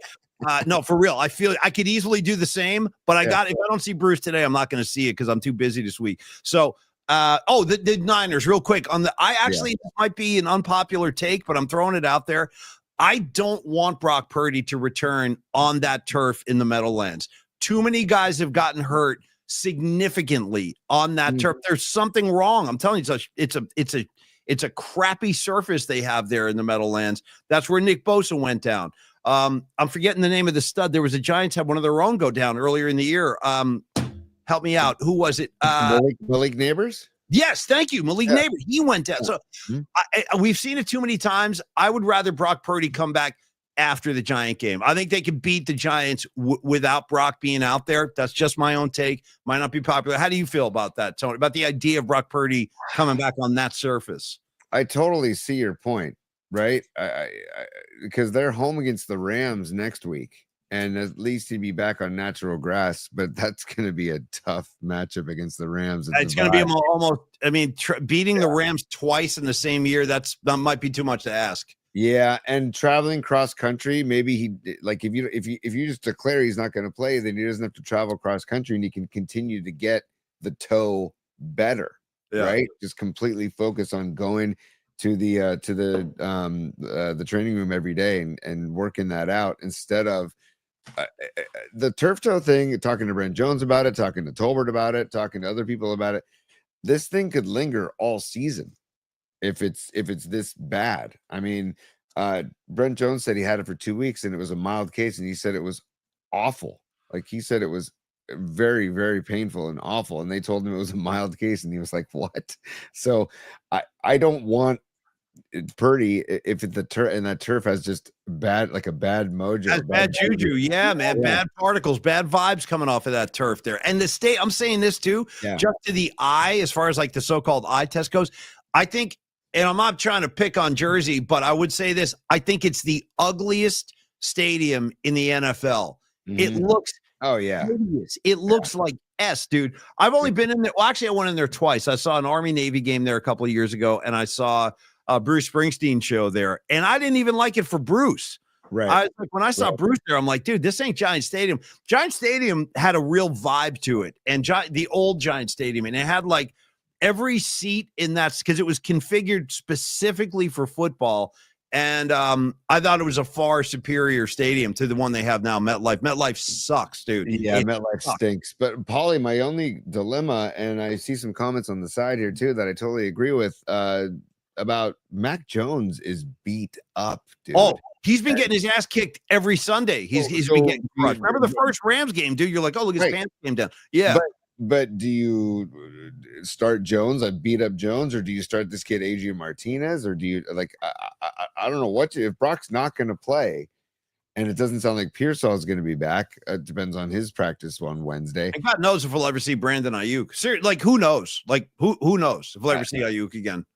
no, for real, I feel I could easily do the same. But if I don't see Bruce today, I'm not going to see it because I'm too busy this week. So, the Niners, real quick on the. I actually this might be an unpopular take, but I'm throwing it out there. I don't want Brock Purdy to return on that turf in the Meadowlands. Too many guys have gotten hurt significantly on that turf. There's something wrong. I'm telling you, it's a crappy surface they have there in the Meadowlands. That's where Nick Bosa went down. I'm forgetting the name of the stud. There was a Giants had one of their own go down earlier in the year. Help me out. Who was it? Malik Neighbors? Yes, thank you. Malik Neighbors. He went down. So we've seen it too many times. I would rather Brock Purdy come back after the Giant game. I think they could beat the Giants without Brock being out there. That's just my own take. Might not be popular. How do you feel about that, Tony? About the idea of Brock Purdy coming back on that surface? I totally see your point, right? Because they're home against the Rams next week, and at least he'd be back on natural grass. But that's going to be a tough matchup against the Rams. It's going to be almost. I mean, beating the Rams twice in the same year. That might be too much to ask. Yeah, and traveling cross country, maybe he like if you just declare he's not going to play, then he doesn't have to travel cross country, and he can continue to get the toe better, right? Just completely focus on going to the training room every day and working that out instead of the turf toe thing. Talking to Brent Jones about it, talking to Tolbert about it, talking to other people about it. This thing could linger all season. If it's this bad. I mean, Brent Jones said he had it for 2 weeks and it was a mild case, and he said it was awful. Like he said it was very, very painful and awful. And they told him it was a mild case, and he was like, "What?" So I don't want Purdy if the turf and that turf has just bad, like a bad mojo, has bad juju. Yeah, man, bad particles, bad vibes coming off of that turf there. And the state, I'm saying this too, just to the eye, as far as like the so-called eye test goes, I think. And I'm not trying to pick on Jersey, but I would say this. I think it's the ugliest stadium in the NFL. It looks hideous. It looks like dude. I've only been in there. Well, actually, I went in there twice. I saw an Army-Navy game there a couple of years ago, and I saw a Bruce Springsteen show there. And I didn't even like it for Bruce. Right. When I saw Bruce there, I'm like, dude, this ain't Giant Stadium. Giant Stadium had a real vibe to it. And the old Giant Stadium, and it had like every seat in that, because it was configured specifically for football. And I thought it was a far superior stadium to the one they have now, MetLife. MetLife sucks, dude. Yeah, MetLife stinks. But, Paulie, my only dilemma, and I see some comments on the side here, too, that I totally agree with, about Mac Jones is beat up, dude. Oh, he's been getting his ass kicked every Sunday. He's been getting crushed. Remember the first Rams game, dude? You're like, oh, look, his pants came down. Yeah. But do you start Jones, beat up Jones, or do you start this kid Adrian Martinez, or do you I don't know what to, if Brock's not going to play, and it doesn't sound like Pearsall is going to be back. It depends on his practice on Wednesday. And God knows if we'll ever see Brandon Ayuk. Seriously, like who knows? Like who knows if we'll ever see Ayuk again?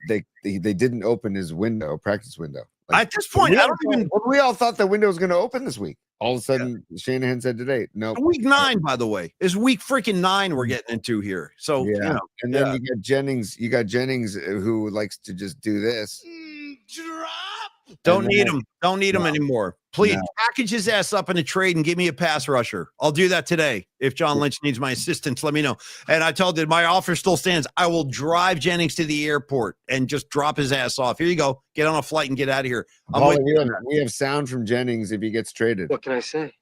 They didn't open his practice window. Like, at this point, we all thought the window was going to open this week. All of a sudden, Shanahan said today, no. Week 9, by the way, is week freaking 9 we're getting into here. So and then you got Jennings. You got Jennings who likes to just do this. Don't need him. Don't need him anymore. Please package his ass up in a trade and give me a pass rusher. I'll do that today. If John Lynch needs my assistance, let me know. And I told him my offer still stands. I will drive Jennings to the airport and just drop his ass off. Here you go. Get on a flight and get out of here. We have sound from Jennings if he gets traded. What can I say?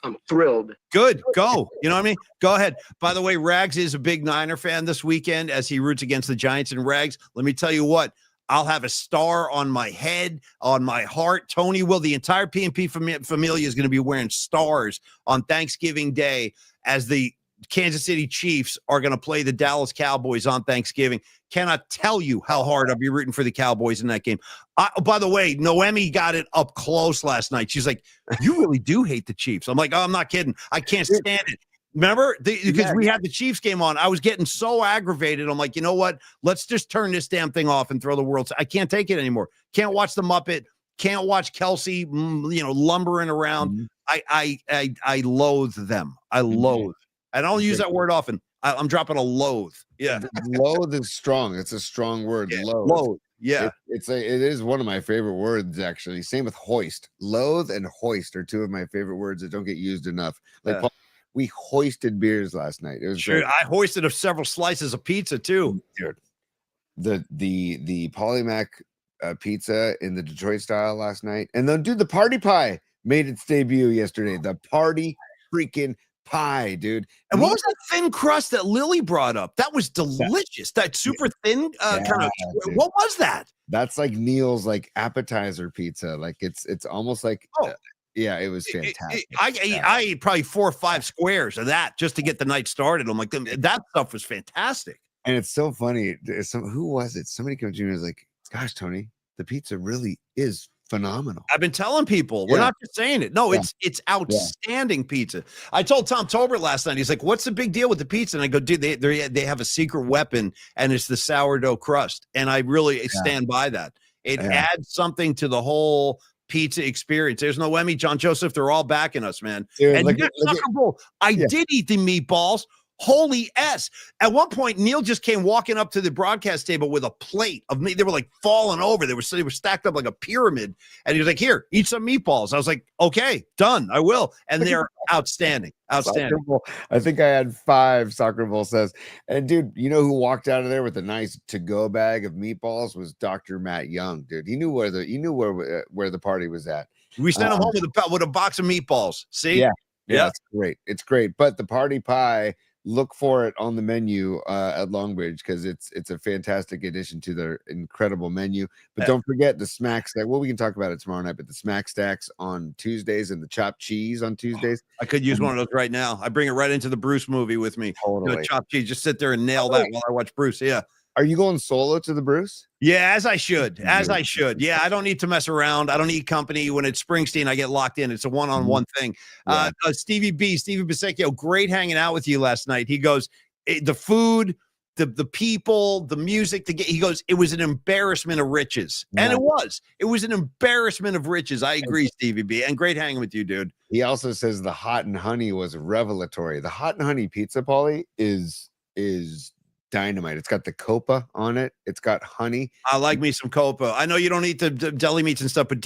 I'm thrilled. Good. Go. You know what I mean? Go ahead. By the way, Rags is a big Niner fan this weekend as he roots against the Giants. And Rags, let me tell you what. I'll have a star on my head, on my heart. Tony will. The entire PNP familia is going to be wearing stars on Thanksgiving Day as the Kansas City Chiefs are going to play the Dallas Cowboys on Thanksgiving. Cannot tell you how hard I'll be rooting for the Cowboys in that game. By the way, Noemi got it up close last night. She's like, you really do hate the Chiefs. I'm like, oh, I'm not kidding. I can't stand it. Remember? Because we had the Chiefs game on. I was getting so aggravated. I'm like, you know what? Let's just turn this damn thing off and throw the world. I can't take it anymore. Can't watch the Muppet. Can't watch Kelsey, lumbering around. I loathe them. I loathe. I don't use that word often. I'm dropping a loathe. Yeah. Loathe is strong. It's a strong word. Yeah. Loathe. Yeah. It is one of my favorite words, actually. Same with hoist. Loathe and hoist are two of my favorite words that don't get used enough. Like Paul, we hoisted beers last night. It was sure. Great. I hoisted several slices of pizza too. Dude, the Polymac pizza in the Detroit style last night, and then the party pie made its debut yesterday. The party freaking pie, dude. And what was that thin crust that Lily brought up? That was delicious. That super thin kind of. Dude. What was that? That's like Neil's like appetizer pizza. Like it's almost like. Yeah, it was fantastic. I ate probably 4 or 5 squares of that just to get the night started. I'm like, that stuff was fantastic. And it's so funny. Who was it? Somebody came to me and was like, gosh, Tony, the pizza really is phenomenal. I've been telling people. We're not just saying it. No, it's outstanding pizza. I told Tom Tolbert last night. He's like, what's the big deal with the pizza? And I go, dude, they have a secret weapon, and it's the sourdough crust. And I really stand by that. It adds something to the whole pizza experience. There's no Emmy, John Joseph. They're all backing us, man. Dude, and I did eat the meatballs. Holy S. At one point, Neil just came walking up to the broadcast table with a plate of meat. They were like falling over. They were stacked up like a pyramid. And he was like, here, eat some meatballs. I was like, okay, done. I will. And they're outstanding. Outstanding. I think I had 5, Soccer Bowl says. And dude, you know who walked out of there with a nice to-go bag of meatballs was Dr. Matt Young, dude. He knew where the party was at. We sent him home with a box of meatballs. See? Yeah. It's great. It's great. But the party pie, look for it on the menu at Longbridge, because it's a fantastic addition to their incredible menu. But don't forget the smack stack. Well, we can talk about it tomorrow night, but the smack stacks on Tuesdays and the chopped cheese on Tuesdays. I could use one of those right now. I bring it right into the Bruce movie with me. Totally. Chopped cheese. Just sit there and nail that while I watch Bruce. Yeah. Are you going solo to the Bruce? Yeah, as I should. Yeah, I don't need to mess around. I don't need company. When it's Springsteen, I get locked in. It's a one-on-one thing. Stevie Bisecchio, great hanging out with you last night. He goes, the food, the people, the music. He goes, it was an embarrassment of riches. And it was. It was an embarrassment of riches. I agree, Stevie B. And great hanging with you, dude. He also says the hot and honey was revelatory. The hot and honey pizza, Paulie, is dynamite. It's got the copa on it. It's got honey. I like me some copa. I know you don't eat the deli meats and stuff, but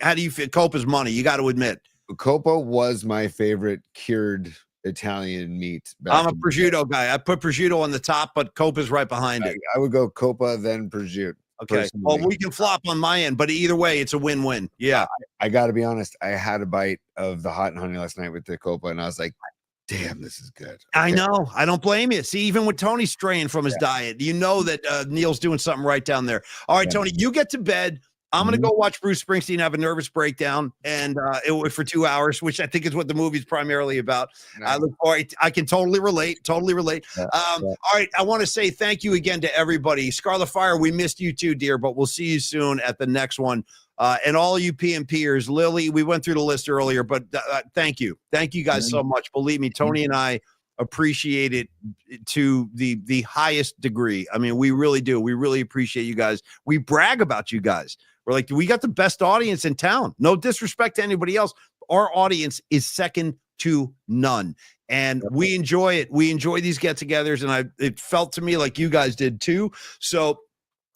how do you feel? Copa's money, you got to admit. Copa was my favorite cured Italian meat. I'm a prosciutto guy. I put prosciutto on the top, but copa's right behind it. I would go copa, then prosciutto. Okay. Well, we can flop on my end, but either way, it's a win-win. Yeah. I got to be honest. I had a bite of the hot and honey last night with the copa, and I was like, damn, this is good. Okay. I know. I don't blame you. See, even with Tony straying from his diet, you know that Neil's doing something right down there. All right, Tony, you get to bed. I'm going to go watch Bruce Springsteen have a nervous breakdown and for 2 hours, which I think is what the movie's primarily about. Nice. I look forward. I can totally relate. All right. I want to say thank you again to everybody. Scarlet Fire, we missed you too, dear, but we'll see you soon at the next one. And all you PMPers, Lily, we went through the list earlier, but thank you. Thank you guys so much. Believe me, Tony and I appreciate it to the highest degree. I mean, we really do. We really appreciate you guys. We brag about you guys. We're like, we got the best audience in town. No disrespect to anybody else. Our audience is second to none. And we enjoy it. We enjoy these get-togethers. And it felt to me like you guys did too. So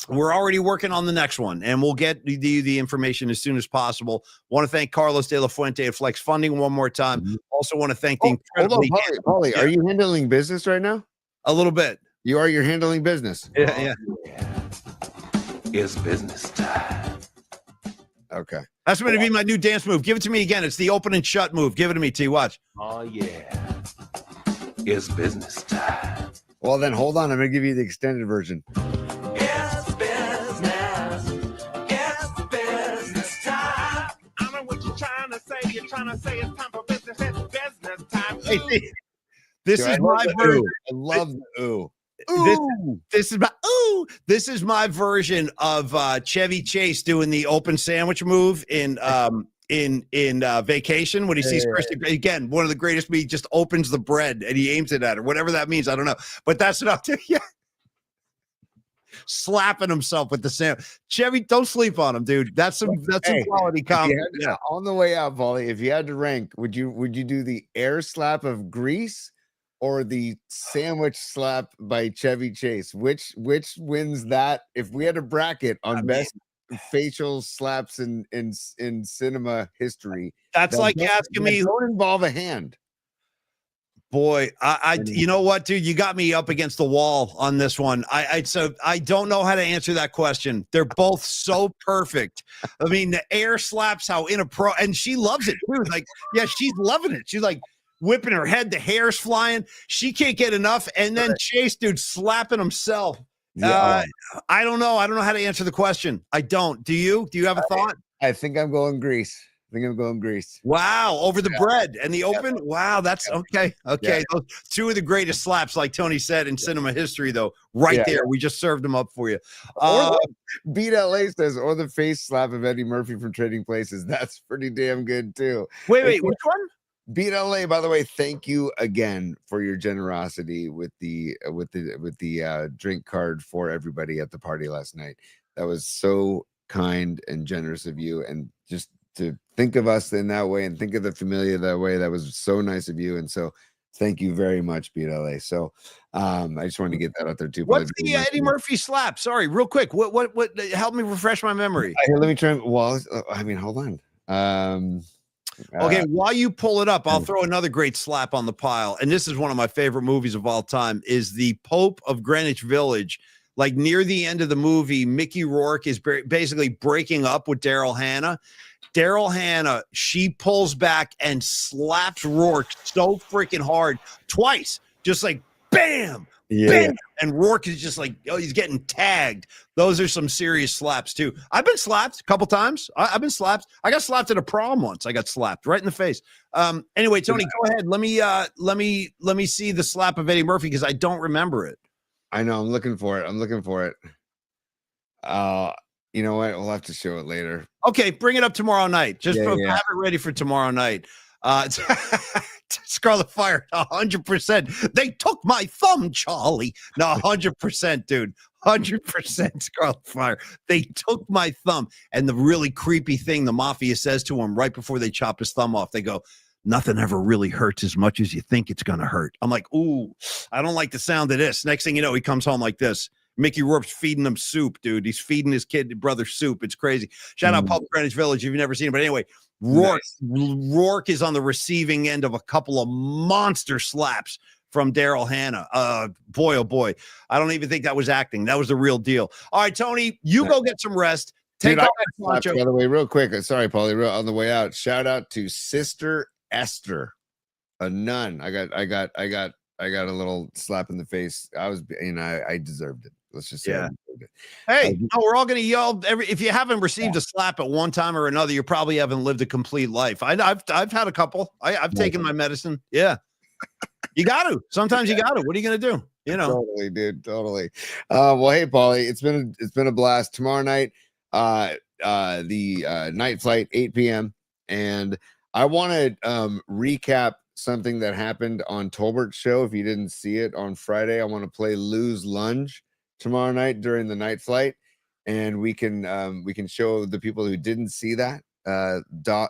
we're already working on the next one, and we'll get the information as soon as possible. Want to thank Carlos De La Fuente at Flex Funding one more time. Also want to thank the incredibly... Paulie, are you handling business right now? A little bit. You're handling business. Yeah. It's business time. Okay. That's going to be my new dance move. Give it to me again. It's the open and shut move. Give it to me, T. Watch. Oh, yeah. It's business time. Well, then hold on. I'm going to give you the extended version. It's business time. I know what you're trying to say. You're trying to say it's time for business. It's business time. Hey, this is my version. I love the ooh. This is my version of Chevy Chase doing the open sandwich move in in Vacation when he sees Christy again. One of the greatest. He just opens the bread and he aims it at her. Whatever that means, I don't know. But that's enough to slapping himself with the sand. Chevy, don't sleep on him, dude. That's some quality comedy. On the way out, Paulie, if you had to rank, would you do the air slap of Grease or the sandwich slap by Chevy Chase? Which wins that? If we had a bracket on best facial slaps in cinema history, that's like asking me. Don't involve a hand. Boy, you know what, dude? You got me up against the wall on this one. So I don't know how to answer that question. They're both so perfect. I mean, the air slaps, how and she loves it too. Like, yeah, she's loving it. She's like whipping her head, the hair's flying. She can't get enough. And then Chase, dude, slapping himself. I don't know. I don't know how to answer the question. I don't. Do you? Do you have a thought? I think I'm going Grease. Grease. Wow, over the bread and the open. Wow, that's okay. Okay, those two of the greatest slaps, like Tony said, in cinema history, though. Right there, we just served them up for you. Beat LA says, or the face slap of Eddie Murphy from Trading Places. That's pretty damn good too. Wait, which one? Beat LA. By the way, thank you again for your generosity with the drink card for everybody at the party last night. That was so kind and generous of you, and just to think of us in that way and think of the Familia that way. That was so nice of you. And so thank you very much, Beat LA. So I just wanted to get that out there too. What's the Eddie Murphy slap? Sorry, real quick. What help me refresh my memory. Here, let me try. Well, I mean, hold on. Okay, while you pull it up, I'll throw another great slap on the pile. And this is one of my favorite movies of all time, is the Pope of Greenwich Village. Like near the end of the movie, Mickey Rourke is basically breaking up with Daryl Hannah. Daryl Hannah, she pulls back and slaps Rourke so freaking hard twice, just like bam, bam. And Rourke is just like, oh, he's getting tagged. Those are some serious slaps too. I've been slapped a couple times. I've been slapped. I got slapped at a prom once. I got slapped right in the face. Anyway, Tony, go ahead. Let me see the slap of Eddie Murphy because I don't remember it. I know. I'm looking for it. You know what? We'll have to show it later. Okay, bring it up tomorrow night. Just have it ready for tomorrow night. Scarlet Fire, 100%. They took my thumb, Charlie. No, 100%, dude. 100% Scarlet Fire. They took my thumb. And the really creepy thing the mafia says to him right before they chop his thumb off, they go, nothing ever really hurts as much as you think it's going to hurt. I'm like, ooh, I don't like the sound of this. Next thing you know, he comes home like this. Mickey Rourke's feeding him soup, dude. He's feeding his brother soup. It's crazy. Shout out Public Greenwich Village if you've never seen it. But anyway, Rourke is on the receiving end of a couple of monster slaps from Daryl Hannah. Boy, oh boy. I don't even think that was acting. That was the real deal. All right, Tony, you go get some rest. Take off that poncho. By the way, real quick. Sorry, Paulie, on the way out. Shout out to Sister Esther, a nun. I got a little slap in the face. I deserved it. Let's just say hey, no, we're all going to yell if you haven't received a slap at one time or another, you probably haven't lived a complete life. I've had a couple. I've taken my medicine. Yeah. You got to. Sometimes you got to. What are you going to do? You know. Totally, dude. Totally. Well, hey, Paulie, it's been a blast. Tomorrow night, the night flight, 8 p.m. And I want to recap something that happened on Tolbert's show. If you didn't see it on Friday, I want to play Lou's Lunge tomorrow night during the night flight, and we can show the people who didn't see that.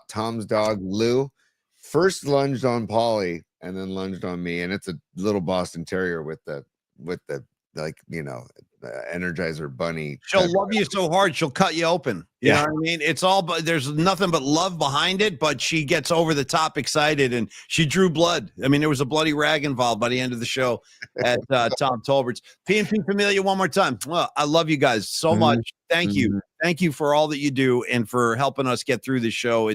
Tom's dog Lou first lunged on Paulie and then lunged on me, and it's a little Boston Terrier with the like, you know, Energizer Bunny. She'll love you so hard she'll cut you open. You know what I mean? It's all, but there's nothing but love behind it. But she gets over the top excited, and she drew blood. I mean, there was a bloody rag involved by the end of the show at Tom Tolbert's. PNP Familia, one more time. Well, I love you guys so much. Thank you for all that you do and for helping us get through the show.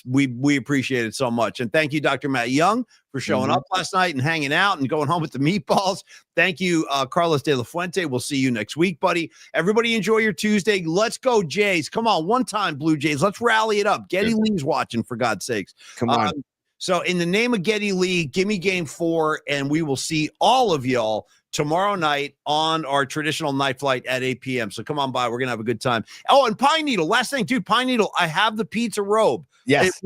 We appreciate it so much. And thank you, Dr. Matt Young, for showing up last night and hanging out and going home with the meatballs. Thank you, Carlos De La Fuente. We'll see you next week, buddy. Everybody enjoy your Tuesday. Let's go, Jays. Come on, one time, Blue Jays. Let's rally it up. Geddy Lee's watching, for God's sakes. Come on. So in the name of Getty Lee, give me game 4, and we will see all of y'all tomorrow night on our traditional night flight at 8 p.m. So come on by. We're going to have a good time. Oh, and Pine Needle. Last thing, dude, Pine Needle, I have the pizza robe. Yes.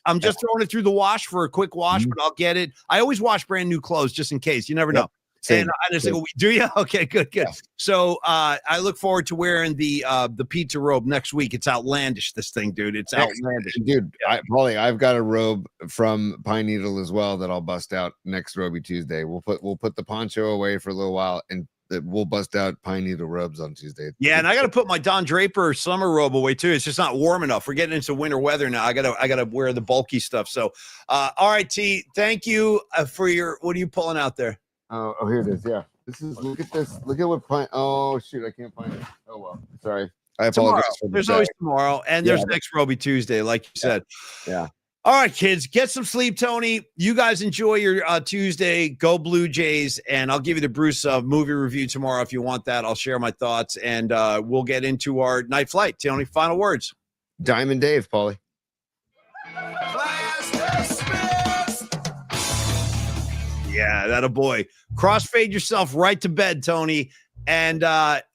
I'm just throwing it through the wash for a quick wash, but I'll get it. I always wash brand new clothes just in case. You never know. Same. And I just say, do you? Okay, good. Yeah. So I look forward to wearing the pizza robe next week. It's outlandish, this thing, dude. It's outlandish. Dude, Paulie, I've got a robe from Pine Needle as well that I'll bust out next Roby Tuesday. We'll put the poncho away for a little while, and we'll bust out Pine Needle robes on Tuesday. Yeah, and I got to put my Don Draper summer robe away too. It's just not warm enough. We're getting into winter weather now. I gotta wear the bulky stuff. So, all right, T. Thank you for your. What are you pulling out there? Oh, here it is. Yeah, this is. Look at this. Look at what Pine. Oh shoot, I can't find it. Oh well, sorry. I apologize. There's always tomorrow, and there's next Roby Tuesday, like you said. Yeah. All right, kids, get some sleep, Tony. You guys enjoy your Tuesday. Go Blue Jays, and I'll give you the Bruce movie review tomorrow if you want that. I'll share my thoughts, and we'll get into our night flight. Tony, final words. Diamond Dave, Paulie. Yeah, that a boy. Crossfade yourself right to bed, Tony. And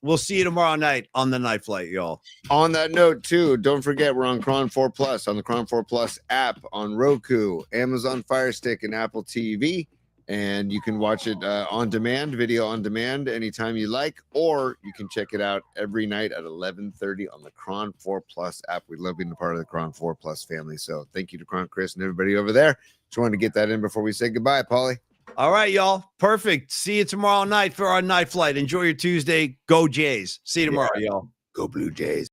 we'll see you tomorrow night on the night flight, y'all. On that note, too, don't forget we're on Cron 4 Plus, on the Cron 4 Plus app, on Roku, Amazon Fire Stick, and Apple TV. And you can watch it on demand, video on demand, anytime you like, or you can check it out every night at 11:30 on the Cron 4 Plus app. We love being a part of the Cron 4 Plus family. So thank you to Cron Chris and everybody over there. Just wanted to get that in before we say goodbye, Paulie. All right, y'all. Perfect. See you tomorrow night for our night flight. Enjoy your Tuesday. Go Jays. See you tomorrow, y'all. Go Blue Jays.